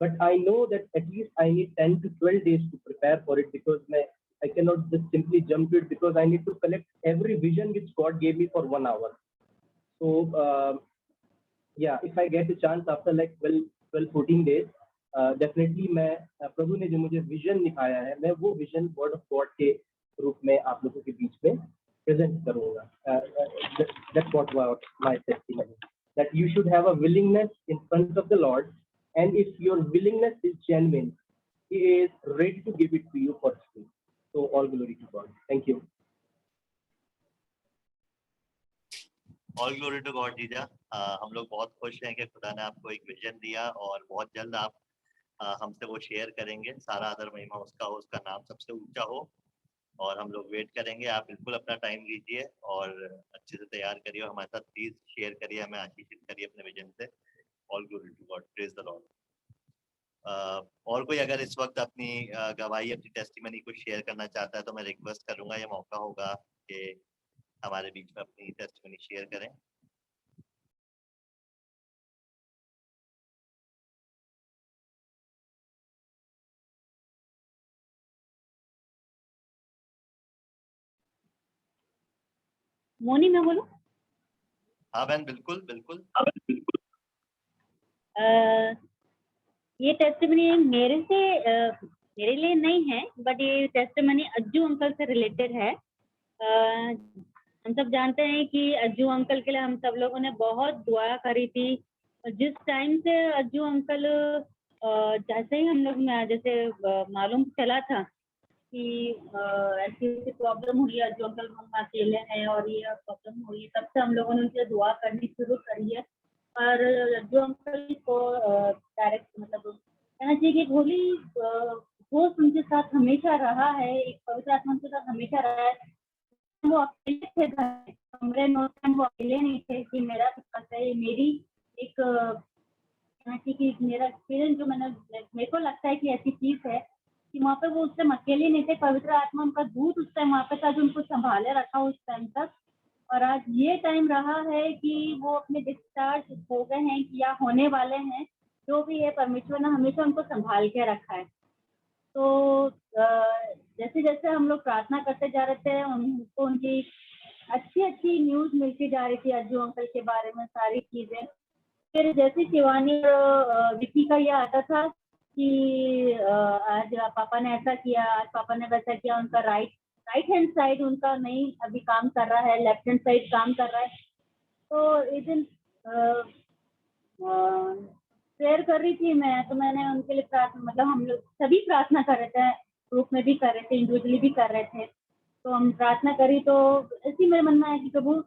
but I know that at least I need 10 to 12 days to prepare for it, because I cannot just simply jump to it, because I need to collect every vision which God gave me for 1 hour. So yeah, if I get a chance after like 12-14 days, definitely मैं प्रभु ने जो मुझे विजन दिखाया है, मैं वो विजन वर्ड ऑफ गॉड के रूप में आप लोगों के बीच में प्रेजेंट करूंगा. That's what my testimony. That you should have a willingness in front of the Lord, and if your willingness is genuine, He is ready to give it to you for free. So all glory to God. Thank you. All glory to God जीजा. हम लोग बहुत खुश हैं कि खुदा ने आपको एक विजन दिया और बहुत जल्द आप हमसे वो शेयर करेंगे. सारा आदर महिमा उसका हो, उसका नाम सबसे ऊंचा हो, और हम लोग वेट करेंगे. आप बिल्कुल अपना टाइम लीजिए और अच्छे से तैयार करिए और हमारे साथ प्लीज शेयर करिए, हमें आशीषित करिए अपने विजन से. All glory to God. Praise the Lord. और कोई अगर इस वक्त अपनी गवाही, अपनी टेस्टिमनी को शेयर करना चाहता है तो मैं रिक्वेस्ट करूंगा, ये मौका होगा कि हमारे बीच में अपनी टेस्टिमनी शेयर करें. मोनी मैं बोलूं? हाँ बहन, बिल्कुल बिल्कुल. ये टेस्टिमनी मेरे लिए नहीं है, बट ये टेस्टिमनी अज्जू अंकल से रिलेटेड है. हम सब जानते हैं कि अज्जू अंकल के लिए हम सब लोगों ने बहुत दुआ करी थी. जिस टाइम से अज्जू अंकल जैसे ही हम लोग जैसे मालूम चला था कि ऐसी प्रॉब्लम हुई है, अज्जू अंकल हम अकेले हैं और ये प्रॉब्लम हुई है, तब से हम लोगों ने उनसे दुआ करनी शुरू करी है. और अज्जू अंकल को डायरेक्ट मतलब कहना चाहिए कि होली दोस्त उनके साथ हमेशा रहा है, एक पवित्र आत्मा उनके साथ हमेशा रहा है. वो अकेले थे कमरे में, उस टाइम वो अकेले नहीं थे कि मेरा पता है. मेरी एक कहना चाहिए कि मेरा एक्सपीरियंस जो मेरे को लगता है कि ऐसी चीज है कि वहाँ पे वो उस टाइम अकेले नहीं थे. पवित्र आत्मा उनका दूत उस टाइम वहाँ पे था जो उनको संभाले रखा उस टाइम तक. और आज ये टाइम रहा है कि वो अपने डिस्चार्ज हो गए हैं या होने वाले हैं. जो भी है, परमेश्वर ने हमेशा उनको संभाल के रखा है. तो जैसे जैसे हम लोग प्रार्थना करते जा रहे थे, उनको उनकी अच्छी न्यूज मिलती जा रही थी अज्जू अंकल के बारे में, सारी चीजें. फिर जैसे शिवानी और विक्की का ये आता था कि आज पापा ने ऐसा किया, आज पापा ने वैसा किया. उनका राइट हैंड साइड उनका नहीं अभी काम कर रहा है, लेफ्ट हैंड साइड काम कर रहा है. तो एक दिन प्रेयर कर रही थी मैं, तो मैंने उनके लिए प्रार्थना, मतलब हम लोग सभी प्रार्थना कर रहे थे, ग्रुप में भी कर रहे थे, इंडिविजुअली भी कर रहे थे. तो हम प्रार्थना करी तो ऐसी मेरे मन में है कि प्रभु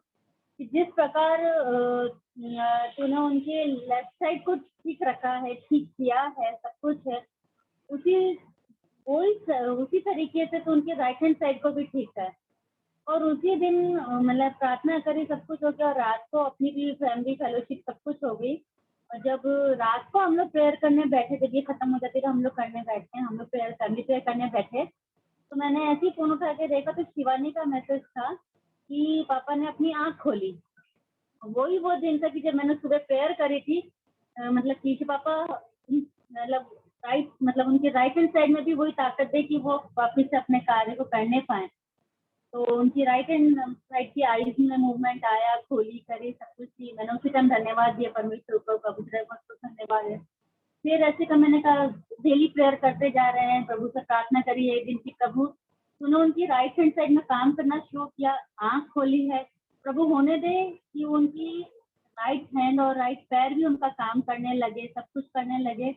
जिस प्रकार तूने उनके लेफ्ट साइड को ठीक रखा है, ठीक किया है, सब कुछ है, उसी तरीके से तो उनके राइट हैंड साइड को भी ठीक है. और उसी दिन मतलब प्रार्थना करी, सब कुछ हो गया. और रात को अपनी भी फैमिली फेलोशिप सब कुछ हो गई. और जब रात को हम लोग प्रेयर करने बैठे थे, ये खत्म हो जाती है तो हम लोग करने बैठते हैं, हम लोग फैमिली प्रेयर करने बैठे, तो मैंने ऐसे ही फोन उठा के देखा तो शिवानी का मैसेज था कि पापा ने अपनी आँख खोली. वही वो दिन था कि जब मैंने सुबह प्रेयर करी थी, मतलब कि पापा मतलब उनके राइट हैंड साइड में भी वही ताकत दे कि वो वापिस से अपने कार्य को करने पाए. तो उनकी राइट हैंड साइड की आईज में मूवमेंट आया, खोली करी, सब कुछ की. मैंने उसी टाइम धन्यवाद दिया परमेश्वर को, प्रभु को धन्यवाद है. फिर ऐसे का मैंने कहा डेली प्रेयर करते जा रहे हैं, प्रभु से प्रार्थना करी एक दिन की प्रभु तूने उनकी राइट हैंड साइड में काम करना शुरू किया, आँख खोली है, प्रभु होने दे कि उनकी राइट हैंड और राइट पैर भी उनका काम करने लगे, सब कुछ करने लगे.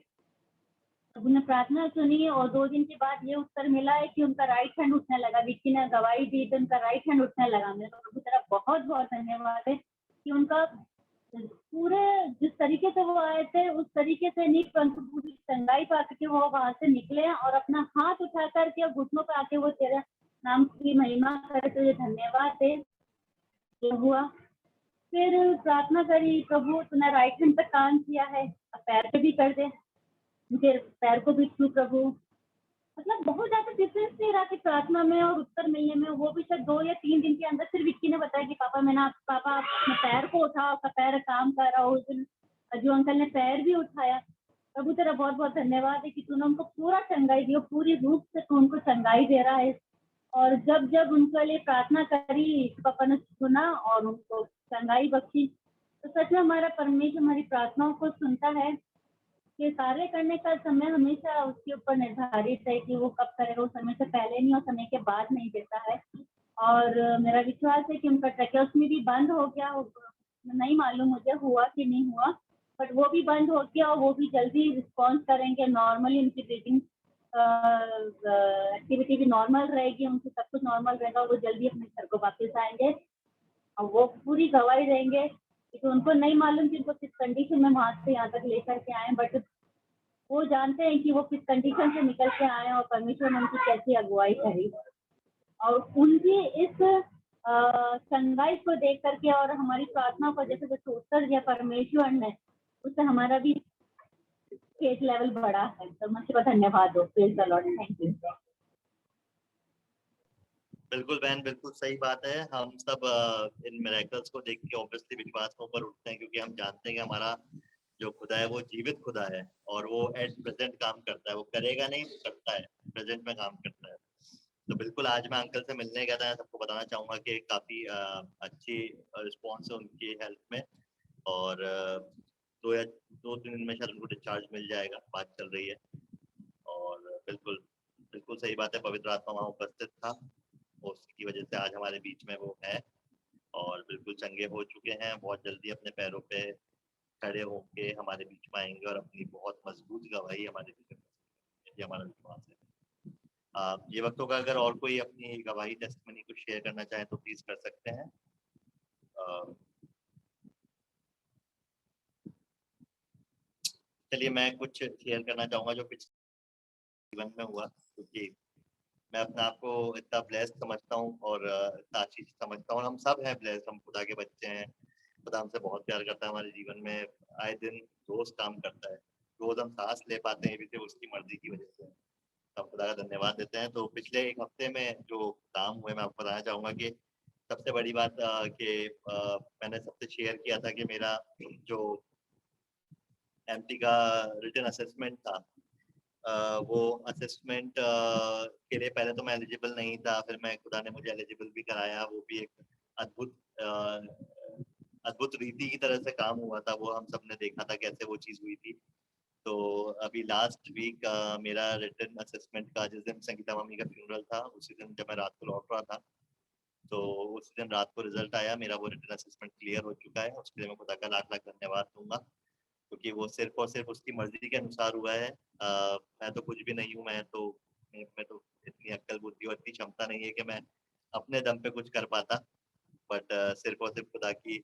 प्रभु ने प्रार्थना सुनी और 2 दिन के बाद ये उत्तर मिला है कि उनका राइट हैंड उठने लगा. विक्की ने गवाही दी तो उनका राइट हैंड उठने लगा. मेरे प्रभु तेरा बहुत बहुत धन्यवाद है कि उनका पूरे जिस तरीके से वो आए थे उस तरीके से नहीं, परंतु पूरी चंगाई पा के वो वहां से निकले और अपना हाथ उठा करके घुटनों पे आके वो तेरे नाम की महिमा करे. तो ये धन्यवाद है हुआ. फिर प्रार्थना करी, प्रभु तूने राइट हैंड पे काम किया है, अब पैर पे भी कर दे, फिर पैर को भी छू प्रभु. मतलब बहुत ज्यादा डिफरेंस नहीं रहा कि प्रार्थना में और उत्तर मिलने में. वो भी शायद 2 या 3 दिन के अंदर फिर विक्की ने बताया कि पापा अपने पैर को उठा, आपका पैर काम कर रहा. उस दिन अज्जू अंकल ने पैर भी उठाया. प्रभु तेरा बहुत बहुत धन्यवाद है कि तूने उनको पूरा चंगाई दी, पूरी रूप से तू उनको चंगाई दे रहा है. और जब जब उनके लिए प्रार्थना करी, पापा ने सुना और उनको चंगाई बख्शी. तो सच में हमारा परमेश्वर हमारी प्रार्थनाओं को सुनता है. कि कार्य करने का समय हमेशा उसके ऊपर निर्धारित है कि वो कब करेगा, वो समय से पहले नहीं और समय के बाद नहीं देता है। और मेरा विश्वास है कि उनका ट्रैकेओस्मी भी बंद हो गया, नहीं मालूम मुझे हुआ कि नहीं हुआ, बट वो भी बंद हो गया और वो भी जल्दी रिस्पॉन्स करेंगे। नॉर्मली उनकी ब्रीथिंग एक्टिविटी भी नॉर्मल रहेगी, उनकी सब कुछ नॉर्मल रहेगा, वो जल्दी अपने घर को वापस आएंगे और वो पूरी गवाही देंगे। क्योंकि उनको नहीं मालूम कि उनको किस कंडीशन में वहां से यहाँ तक लेकर के आए, बट वो जानते हैं कि वो किस कंडीशन से निकल के आए और परमेश्वर ने उनकी कैसी अगुवाई करी। और उनकी इस संगाई को देख करके और हमारी प्रार्थना को जैसे जैसे उत्तर दिया परमेश्वर ने, उससे हमारा भी फेथ लेवल बढ़ा है। तो मुझे धन्यवाद हो। Praise the Lord. Thank you. बिल्कुल बहन, बिल्कुल सही बात है। हम सब इन मिरेकल्स को देख के ऑब्वियसली विश्वास के ऊपर उठते हैं, क्योंकि हम जानते हैं कि हमारा जो खुदा है वो जीवित खुदा है और वो एट प्रेजेंट काम करता है। वो करेगा नहीं, वो करता है, प्रेजेंट में काम करता है। तो बिल्कुल आज मैं अंकल से मिलने गया था। सबको बताना चाहूंगा कि काफी अच्छी रिस्पॉन्स है उनकी हेल्थ में, और 2-3 दिन में शायद उनको डिस्चार्ज मिल जाएगा, बात चल रही है। और बिल्कुल बिल्कुल सही बात है, पवित्र आत्मा वहाँ उपस्थित था, उसकी वजह से आज हमारे बीच में वो है और बिल्कुल चंगे हो चुके हैं। बहुत जल्दी अपने पैरों पे खड़े होके हमारे बीच में आएंगे और अपनी बहुत मजबूत गवाही हमारे बीच में, ये हमारा विश्वास है। ये वक्त होगा, अगर और कोई अपनी गवाही टेस्टिमनी को शेयर करना चाहे तो प्लीज कर सकते हैं। चलिए मैं कुछ शेयर करना चाहूंगा जो पिछले जीवन में हुआ, क्योंकि मैं अपने आप को इतना ब्लेस्ड समझता हूँ और इतना आशीष समझता हूँ। हम सब हैं ब्लेस्ड, हम खुदा के बच्चे हैं। खुदा हमसे बहुत प्यार करता है, हमारे जीवन में आए दिन रोज काम करता है। रोज हम सांस ले पाते हैं, भी सिर्फ उसकी मर्जी की वजह से। हम खुदा का धन्यवाद देते हैं। तो पिछले एक हफ्ते में जो काम हुए, मैं आपको बताना चाहूंगा कि सबसे बड़ी बात कि मैंने सबसे शेयर किया था कि मेरा जो एमटी का रिटन असेसमेंट था, वो असेसमेंट के लिए पहले तो मैं एलिजिबल नहीं था, फिर मैं खुदा ने मुझे एलिजिबल भी कराया। वो भी एक अद्भुत रीति की तरह से काम हुआ था। वो हम सब ने देखा था कैसे वो चीज़ हुई थी। तो अभी लास्ट वीक मेरा रिटन असेसमेंट का, जिस दिन संगीता मम्मी का फ्यूनरल था, उसी दिन जब मैं रात को लौट रहा था, तो उसी दिन रात को रिजल्ट आया, मेरा वो रिटन असेसमेंट क्लियर हो चुका है। उसके लिए मैं खुदा का लाख लाख धन्यवाद दूंगा, क्योंकि वो सिर्फ और सिर्फ उसकी मर्जी के अनुसार हुआ है। मैं तो कुछ भी नहीं हूँ, मैं तो इतनी अक्ल बुद्धि और इतनी क्षमता नहीं है कि मैं अपने दम पे कुछ कर पाता, बट सिर्फ और सिर्फ खुदा की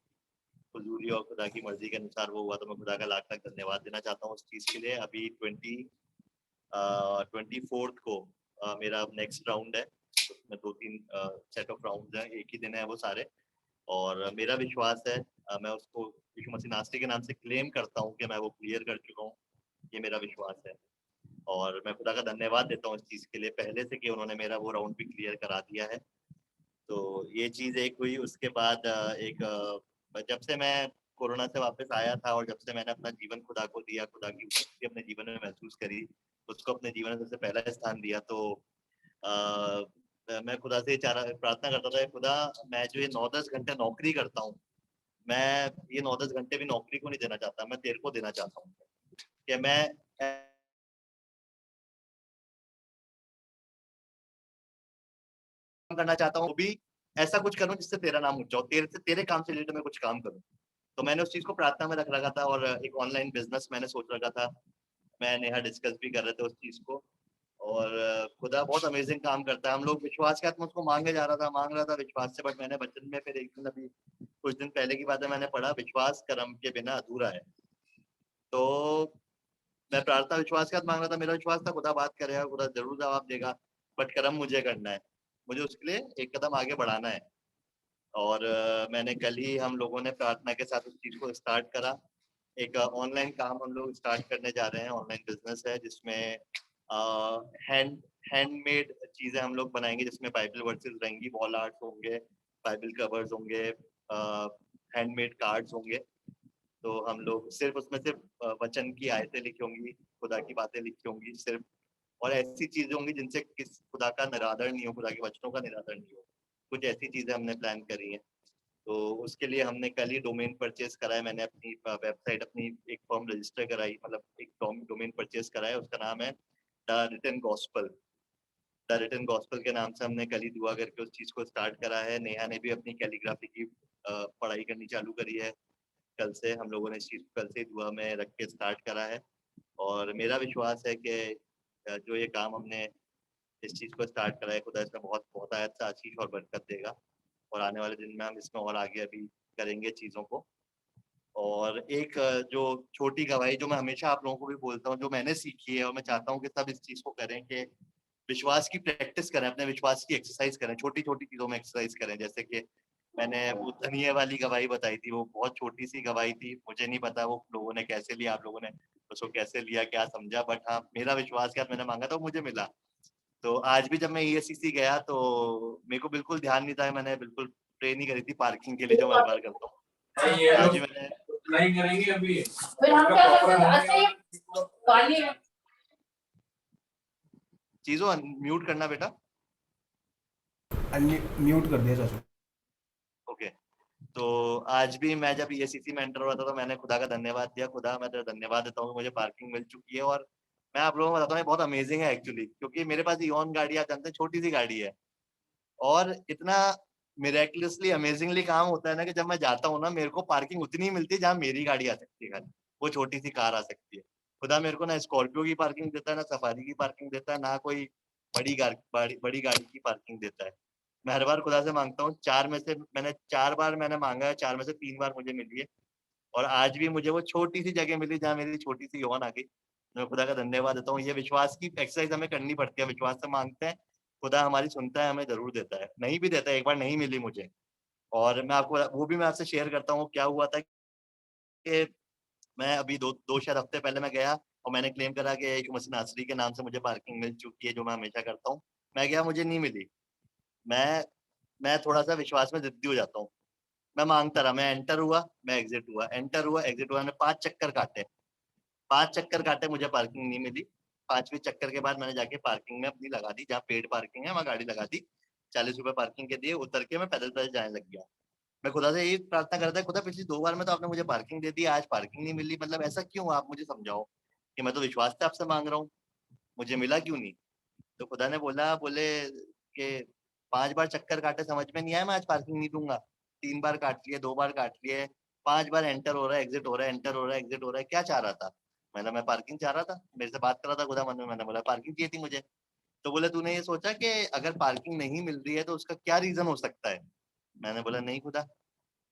हुजूरी और खुदा की मर्जी के अनुसार वो हुआ। तो मैं खुदा का लाख लाख धन्यवाद देना चाहता हूँ उस चीज़ के लिए। अभी 24th को मेरा नेक्स्ट राउंड है, उसमें 2-3 सेट ऑफ राउंड हैं, एक ही दिन है वो सारे। और मेरा विश्वास है, मैं उसको यीशु मसीह नासरी के नाम से क्लेम करता हूँ कि मैं वो क्लियर कर चुका हूँ। ये मेरा विश्वास है और मैं खुदा का धन्यवाद देता हूँ इस चीज़ के लिए पहले से कि उन्होंने मेरा वो राउंड भी क्लियर करा दिया है। तो ये चीज़ एक हुई। उसके बाद जब से मैं कोरोना से वापस आया था और जब से मैंने अपना जीवन खुदा को दिया, खुदा की उपस्थिति अपने जीवन में महसूस करी, उसको अपने जीवन में सबसे पहला स्थान दिया, तो मैं खुदा से प्रार्थना करता था, खुदा मैं जो ये 9-10 घंटे नौकरी करता हूँ, मैं ये 9-10 घंटे भी नौकरी को नहीं देना चाहता, मैं तेरे को देना चाहता हूँ कि मैं करना चाहता हूँ, भी ऐसा कुछ करूँ जिससे तेरा नाम ऊंचा हो, तेरे काम से रिलेटेड मैं कुछ काम करूँ। तो मैंने उस चीज को प्रार्थना में रख रखा था और एक ऑनलाइन बिजनेस मैंने सोच रखा था। मैं नेहा डिस्कस भी कर रहे थे उस चीज को, और खुदा बहुत अमेजिंग काम करता है। हम लोग विश्वास के आत्मा उसको मांग रहा था विश्वास से, बट मैंने वचन में फिर एक दिन, अभी कुछ दिन पहले की बात है, मैंने पढ़ा विश्वास कर्म के बिना अधूरा है। तो मैं प्रार्थना विश्वास के साथ मांग रहा था, मेरा विश्वास था खुदा बात करेगा, खुदा जरूर जवाब देगा, बट कर्म मुझे करना है, मुझे उसके लिए एक कदम आगे बढ़ाना है। और मैंने कल ही हम लोगों ने प्रार्थना के साथ उस चीज को स्टार्ट करा। एक ऑनलाइन काम हम लोग स्टार्ट करने जा रहे हैं, ऑनलाइन बिजनेस है जिसमें हैंडमेड चीजें हम लोग बनाएंगे, जिसमें बाइबल वर्सेस रहेंगी, वॉल आर्ट होंगे, बाइबल कवर्स होंगे, हैंडमेड कार्ड्स होंगे। तो हम लोग सिर्फ उसमें सिर्फ वचन की आयतें लिखी होंगी, खुदा की बातें लिखी होंगी सिर्फ, और ऐसी चीजें होंगी जिनसे किस खुदा का निरादर नहीं हो, खुदा के वचनों का निरादर नहीं हो। कुछ ऐसी चीजें हमने प्लान करी हैं। तो उसके लिए हमने कल ही डोमेन परचेज करा है। मैंने अपनी वेबसाइट, अपनी एक फॉर्म रजिस्टर कराई, मतलब एक डोमेन परचेज करा है। उसका नाम है the Written Gospel. The Written Gospel के नाम से हमने कल ही दुआ करके उस चीज को स्टार्ट करा है। नेहा ने भी अपनी कैलीग्राफी की पढ़ाई करनी चालू करी है कल से। हम लोगों ने इस चीज को कल से दुआ में रख के स्टार्ट करा है। और मेरा विश्वास है कि जो ये काम हमने इस चीज को स्टार्ट करा है, खुदा इसमें बहुत बहुत आयत से आशीष और बरकत देगा। और आने वाले दिन में हम इसमें और आगे अभी करेंगे चीज़ों को। और एक जो छोटी गवाही जो मैं हमेशा आप लोगों को भी बोलता हूँ, जो मैंने सीखी है और मैं चाहता हूँ कि सब इस चीज़ को करें कि विश्वास की प्रैक्टिस करें, अपने विश्वास की एक्सरसाइज करें, छोटी छोटी चीज़ों में एक्सरसाइज करें। जैसे कि मैंने वो धनिये वाली गवाही बताई थी, वो बहुत छोटी सी गवाही थी, मुझे नहीं पता वो लोगों ने कैसे लिया, आप लोगों ने उसको कैसे लिया, क्या समझा, बट हाँ मेरा विश्वास क्या, मैंने मांगा था मुझे मिला। तो आज भी जब मैं ESCC गया तो मेरे को बिल्कुल ध्यान नहीं था, मैंने बिल्कुल प्रे नहीं करी थी पार्किंग के लिए जो मैं हर बार करता हूँ। आज भी मैंने नहीं करेंगे अभी। चीजों म्यूट करना बेटा, म्यूट कर दिया चाचू। ओके। तो आज भी मैं जब ESCC में एंटर हुआ था तो मैंने खुदा का धन्यवाद दिया। खुदा मैं तेरा धन्यवाद देता हूँ, मुझे पार्किंग मिल चुकी है। और मैं आप लोगों को बताता हूँ बहुत अमेजिंग है एक्चुअली, क्योंकि मेरे पास इओन गाड़ी, आप जानते हैं छोटी सी गाड़ी है, और इतना मिरेक्युलसली अमेजिंगली काम होता है ना कि जब मैं जाता हूँ ना, मेरे को पार्किंग उतनी ही मिलती है जहाँ मेरी गाड़ी आ सकती है, खाली वो छोटी सी कार आ सकती है। खुदा मेरे को ना स्कॉर्पियो की पार्किंग देता है, ना सफारी की पार्किंग देता है, ना कोई बड़ी गाड़ी की पार्किंग देता है। मैं हर बार खुदा से मांगता हूँ, 4 में से मैंने 4 बार मैंने मांगा है, 4 में से 3 बार मुझे मिली है। और आज भी मुझे वो छोटी सी जगह मिली जहाँ मेरी छोटी सी यौन आ गई। मैं खुदा का धन्यवाद देता हूँ। ये विश्वास की एक्सरसाइज हमें करनी पड़ती है, विश्वास से मांगते हैं, खुदा हमारी सुनता है, हमें जरूर देता है। नहीं भी देता है, एक बार नहीं मिली मुझे, और मैं आपको वो भी मैं आपसे शेयर करता हूँ। क्या हुआ था कि मैं अभी दो शायद हफ्ते पहले मैं गया और मैंने क्लेम करा कि यीशु मसीह नासरी के नाम से मुझे पार्किंग मिल चुकी है, जो मैं हमेशा करता हूँ। मैं गया, मुझे नहीं मिली। मैं थोड़ा सा विश्वास में जिद्दी हो जाता हूँ। मैं मांगता रहा, मैं एंटर हुआ, मैं एग्जिट हुआ, एंटर हुआ, एग्जिट हुआ, मैंने 5 चक्कर काटे, 5 चक्कर काटे, मुझे पार्किंग नहीं मिली। 5वें चक्कर के बाद मैंने जाके पार्किंग में अपनी लगा दी, जहाँ पेड पार्किंग है वहाँ गाड़ी लगा दी, 40 रुपए पार्किंग के दिए, उतर के मैं पैदल पैदल जाने लग गया। मैं खुदा से यही प्रार्थना करता है, खुदा पिछली 2 बार में तो आपने मुझे पार्किंग दे दी, आज पार्किंग नहीं मिली, मतलब ऐसा क्यों, आप मुझे समझाओ कि मैं तो विश्वास से आपसे मांग रहा हूँ, मुझे मिला क्यों नहीं। तो खुदा ने बोले कि 5 बार चक्कर काटे, समझ में नहीं आया, मैं आज पार्किंग नहीं दूंगा। 3 बार काट लिए, 2 बार काट लिए, 5 बार एंटर हो रहा है, एग्जिट हो रहा है, एंटर हो रहा है, एग्जिट हो रहा है, क्या चाह रहा था। मैं पार्किंग चाह रहा था, मेरे से बात कर रहा था खुदा मन में, मैंने बोला पार्किंग चाहिए थी मुझे। तो बोले तूने ये सोचा कि अगर पार्किंग नहीं मिल रही है तो उसका क्या रीजन हो सकता है। मैंने बोला नहीं खुदा।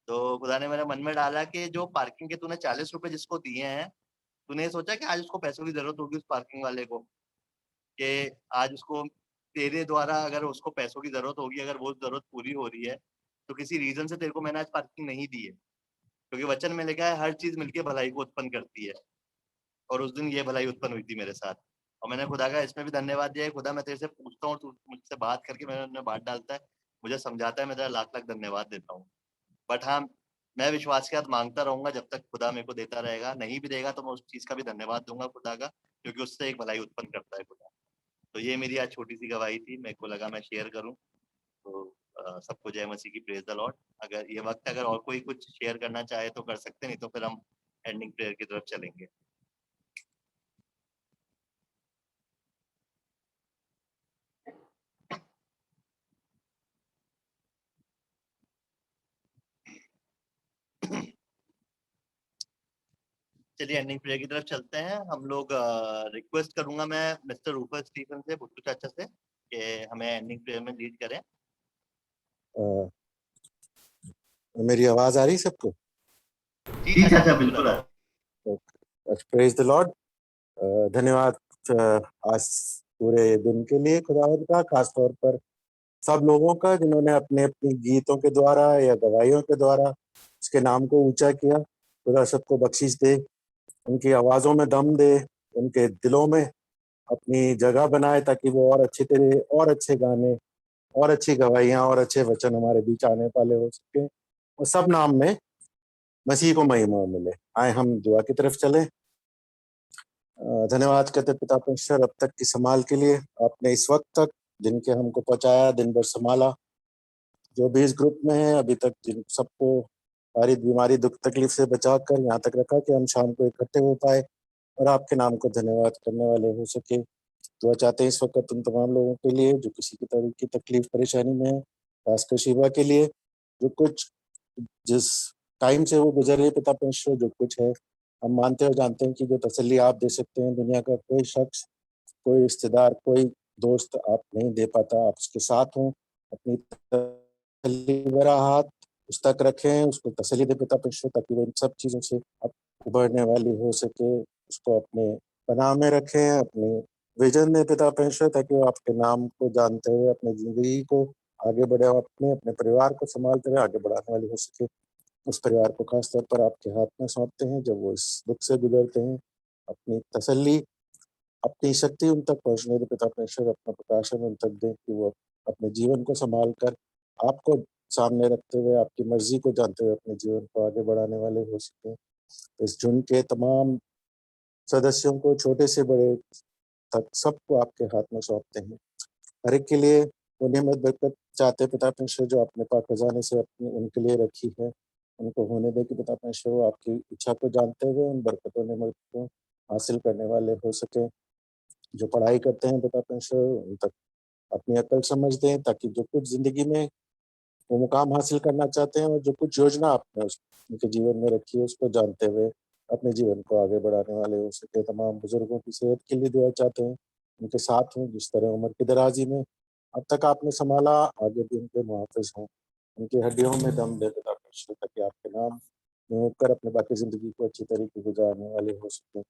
तो खुदा ने मेरे मन में डाला कि जो पार्किंग के तूने 40 रुपए जिसको दिए हैं, तूने ये सोचा कि आज उसको पैसों की जरूरत होगी उस पार्किंग वाले को, कि आज उसको तेरे द्वारा अगर उसको पैसों की जरूरत होगी, अगर वो जरूरत पूरी हो रही है तो किसी रीजन से तेरे को मैंने आज पार्किंग नहीं दी है, क्योंकि वचन में लिखा है हर चीज मिलके भलाई को उत्पन्न करती है। और उस दिन ये भलाई उत्पन्न हुई थी मेरे साथ, और मैंने खुदा का इसमें भी धन्यवाद दिया है। खुदा मैं तेरे से पूछता हूँ, तू मुझसे बात करके मेरे में बात डालता है, मुझे समझाता है, मैं तेरा लाख लाख धन्यवाद देता हूँ। बट हाँ, मैं विश्वास के साथ मांगता रहूंगा जब तक खुदा मेरे को देता रहेगा। नहीं भी देगा तो मैं उस चीज का भी धन्यवाद दूंगा खुदा का, क्योंकि उससे एक भलाई उत्पन्न करता है खुदा। तो ये मेरी आज छोटी सी गवाही थी, मेरे को लगा मैं शेयर करूं। तो सबको जय मसीह की, प्रेज द लॉर्ड। अगर ये वक्त अगर और कोई कुछ शेयर करना चाहे तो कर सकते, नहीं तो फिर हम एंडिंग प्रेयर की तरफ चलेंगे। चलिए एंडिंग प्रेयर की तरफ चलते हैं हम लोग। रिक्वेस्ट करूंगा मैं मिस्टर रूफर स्टीफन से, भुट्टू चाचा से, कि हमें एंडिंग प्रेयर में लीड करें। मेरी आवाज आ रही है सबको? जी चाचा बिल्कुल। Praise the Lord. धन्यवाद आज पूरे दिन के लिए खुदावंद का, खासतौर पर सब लोगों का जिन्होंने अपने अपने गीतों के द्वारा या गवाहियों के द्वारा उसके नाम को ऊंचा किया। खुदा सबको बख्शिश दे, उनकी आवाजों में दम दे, उनके दिलों में अपनी जगह बनाए, ताकि वो और अच्छे तरह, और अच्छे गाने, और अच्छी गवाहियां, और अच्छे वचन हमारे बीच आने वाले हो सके, और सब नाम में मसीह को महिमा मिले। आए हम दुआ की तरफ चले। धन्यवाद करते पिता परमेश्वर अब तक की संभाल के लिए। आपने इस वक्त तक जिनके हमको पहुंचाया, दिन भर संभाला, जो भी इस ग्रुप में है अभी तक, जिन सबको सारी बीमारी दुख तकलीफ से बचा कर यहाँ तक रखा कि हम शाम को इकट्ठे हो पाए और आपके नाम को धन्यवाद करने वाले हो सके। दुआ चाहते हैं इस वक्त उन तमाम लोगों के लिए जो किसी की तरह की तकलीफ परेशानी में है, खासकर शिवा के लिए जो कुछ जिस टाइम से वो गुजर रही, पिता परमेश्वर जो कुछ है हम मानते और जानते हैं कि जो तसल्ली आप दे सकते हैं दुनिया का कोई शख्स, कोई रिश्तेदार, कोई दोस्त आप नहीं दे पाता। आप उसके साथ हों, अपनी तसल्ली भरा हाथ उस तक रखें, उसको तसल्ली दे पिता परमेश्वर, ताकि वो इन सब चीज़ों से अब उभरने वाली हो सके। उसको अपने पनाह में रखें, अपनी विजन दे पिता परमेश्वर, ताकि वो आपके नाम को जानते हुए अपनी ज़िंदगी को आगे बढ़े और अपने परिवार को संभालते हुए आगे बढ़ाने वाली हो सके। उस परिवार को खास तौर पर आपके हाथ में सौंपते हैं। जब वो इस दुख से गुजरते हैं, अपनी तसल्ली, अपनी शक्ति उन तक पहुँचने दे पिता परमेश्वर, अपना प्रकाशन उन तक दें कि वो अपने जीवन को संभाल कर आपको सामने रखते हुए, आपकी मर्जी को जानते हुए अपने जीवन को आगे बढ़ाने वाले हो सकें। इस झुंड के तमाम सदस्यों को, छोटे से बड़े तक, सबको आपके हाथ में सौंपते हैं। हर एक के लिए वो नेमत बरकत चाहते पिता परमेश्वर जो आपने पाक खजाने से अपने उनके लिए रखी है, उनको होने दे कि पिता परमेश्वर वो आपकी इच्छा को जानते हुए उन बरकतों नेमत को हासिल करने वाले हो सके। जो पढ़ाई करते हैं पिता परमेश्वर उन तक अपनी अकल समझ दें, ताकि जो कुछ जिंदगी में वो मुकाम हासिल करना चाहते हैं और जो कुछ योजना आपने उनके जीवन में रखी है उसको जानते हुए अपने जीवन को आगे बढ़ाने वाले हो सके। तमाम बुजुर्गों की सेहत के लिए दुआ चाहते हैं, उनके साथ हों, जिस तरह उम्र की दराजी में अब तक आपने संभाला, आगे भी उनके मुहाफ़िज़ हों, उनकी हड्डियों में दम दे पिता परमेश्वर, ताकि आपके नाम में होकर अपने बाकी ज़िंदगी को अच्छी तरीके गुजारने वाले हो सकें।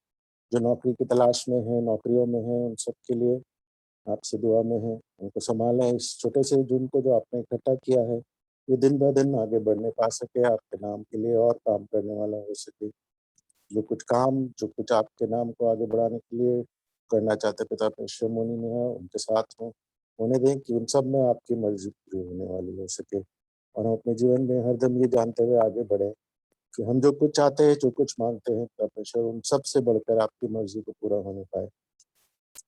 जो नौकरी की तलाश में हैं, नौकरियों में हैं, उन सब के लिए आपसे दुआ में हैं, उनको सँभालें। इस छोटे से झुंड को जो आपने इकट्ठा किया है, ये दिन ब दिन आगे बढ़ने पा सके, आपके नाम के लिए और काम करने वाला हो सके। जो कुछ आपके नाम को आगे बढ़ाने के लिए करना चाहते पिता परमेश्वर मुनि में है, उनके साथ हों, होने दें कि उन सब में आपकी मर्ज़ी पूरी होने वाली हो सके। और हम अपने जीवन में हरदम ये जानते हुए आगे बढ़ें कि हम जो कुछ चाहते हैं, जो कुछ माँगते हैं पिता परमेश्वर, उन सब से बढ़कर आपकी मर्ज़ी को पूरा होने पाए।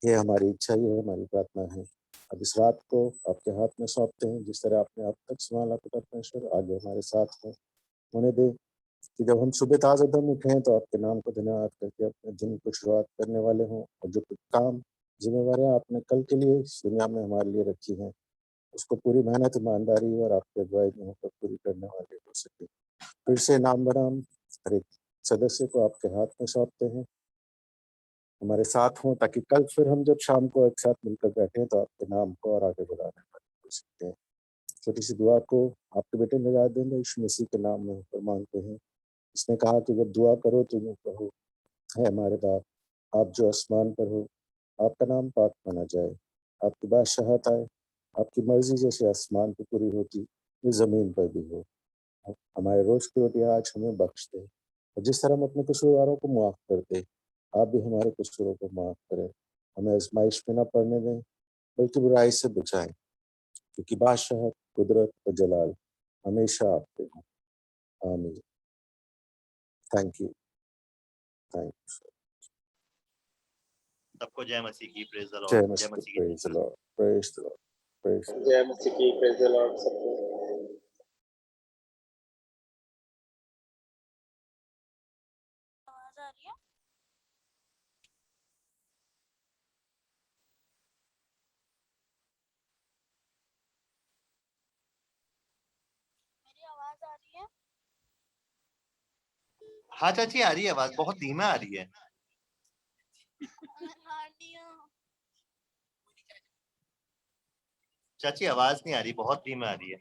ये हमारी इच्छा, ये हमारी प्रार्थना है। अब इस रात को आपके हाथ में सौंपते हैं, जिस तरह आपने अब तक संभाला पिता परमेश्वर, आगे हमारे साथ हों। होने दें कि जब हम सुबह ताज़ादम उठें तो आपके नाम को धन्यवाद करके अपने दिन को शुरुआत करने वाले हों, और जो कुछ काम, ज़िम्मेवारियाँ आपने कल के लिए इस दुनिया में हमारे लिए रखी हैं, उसको पूरी मेहनत, ईमानदारी और आपकी अगुवाई में होकर पूरी करने वाले हो सके। फिर से नाम बनाम हर एक सदस्य को आपके हाथ में सौंपते हैं, हमारे साथ हों, ताकि कल फिर हम जब शाम को एक साथ मिलकर बैठें तो आपके नाम को और आगे बढ़ाने वाले हो सकते हैं। छोटी सी दुआ को आपके बेटे निजात देंगे यीशु मसीह के नाम में होकर मांगते हैं। इसने कहा कि जब दुआ करो तो यूँ कहो, है हमारे बाप, आप जो आसमान पर हो, आपका नाम पाक माना जाए, आपकी बादशाहत आए, आपकी मर्जी जैसे आसमान पर पूरी होती ये ज़मीन पर भी हो। हमारे रोज़ की रोटी आज हमें बख्श दे, और जिस तरह हम अपने कसूरवारों को माफ़ करते, आप भी हमारे कसूरों को माफ़ करें। हमें आज़माइश में न पड़ने दें, बल्कि बुराई से बचाएं, क्योंकि बादशाहत, कुदरत और जलाल हमेशा आपके हों। आमीन। Thank you. Thank you. सबको जय मसीह की, प्रेज द जय लॉर्ड, जय मसीह, मसीह की। Praise the Lord, praise the Lord, praise the Lord. जय मसीह की, प्रेज द लॉर्ड सबको। आवाज आ रही है? मेरी आवाज आ रही है? हाँ चाची, आ रही है आवाज, बहुत धीमा आ रही है। चाची आवाज नहीं आ रही, बहुत धीमा आ रही है।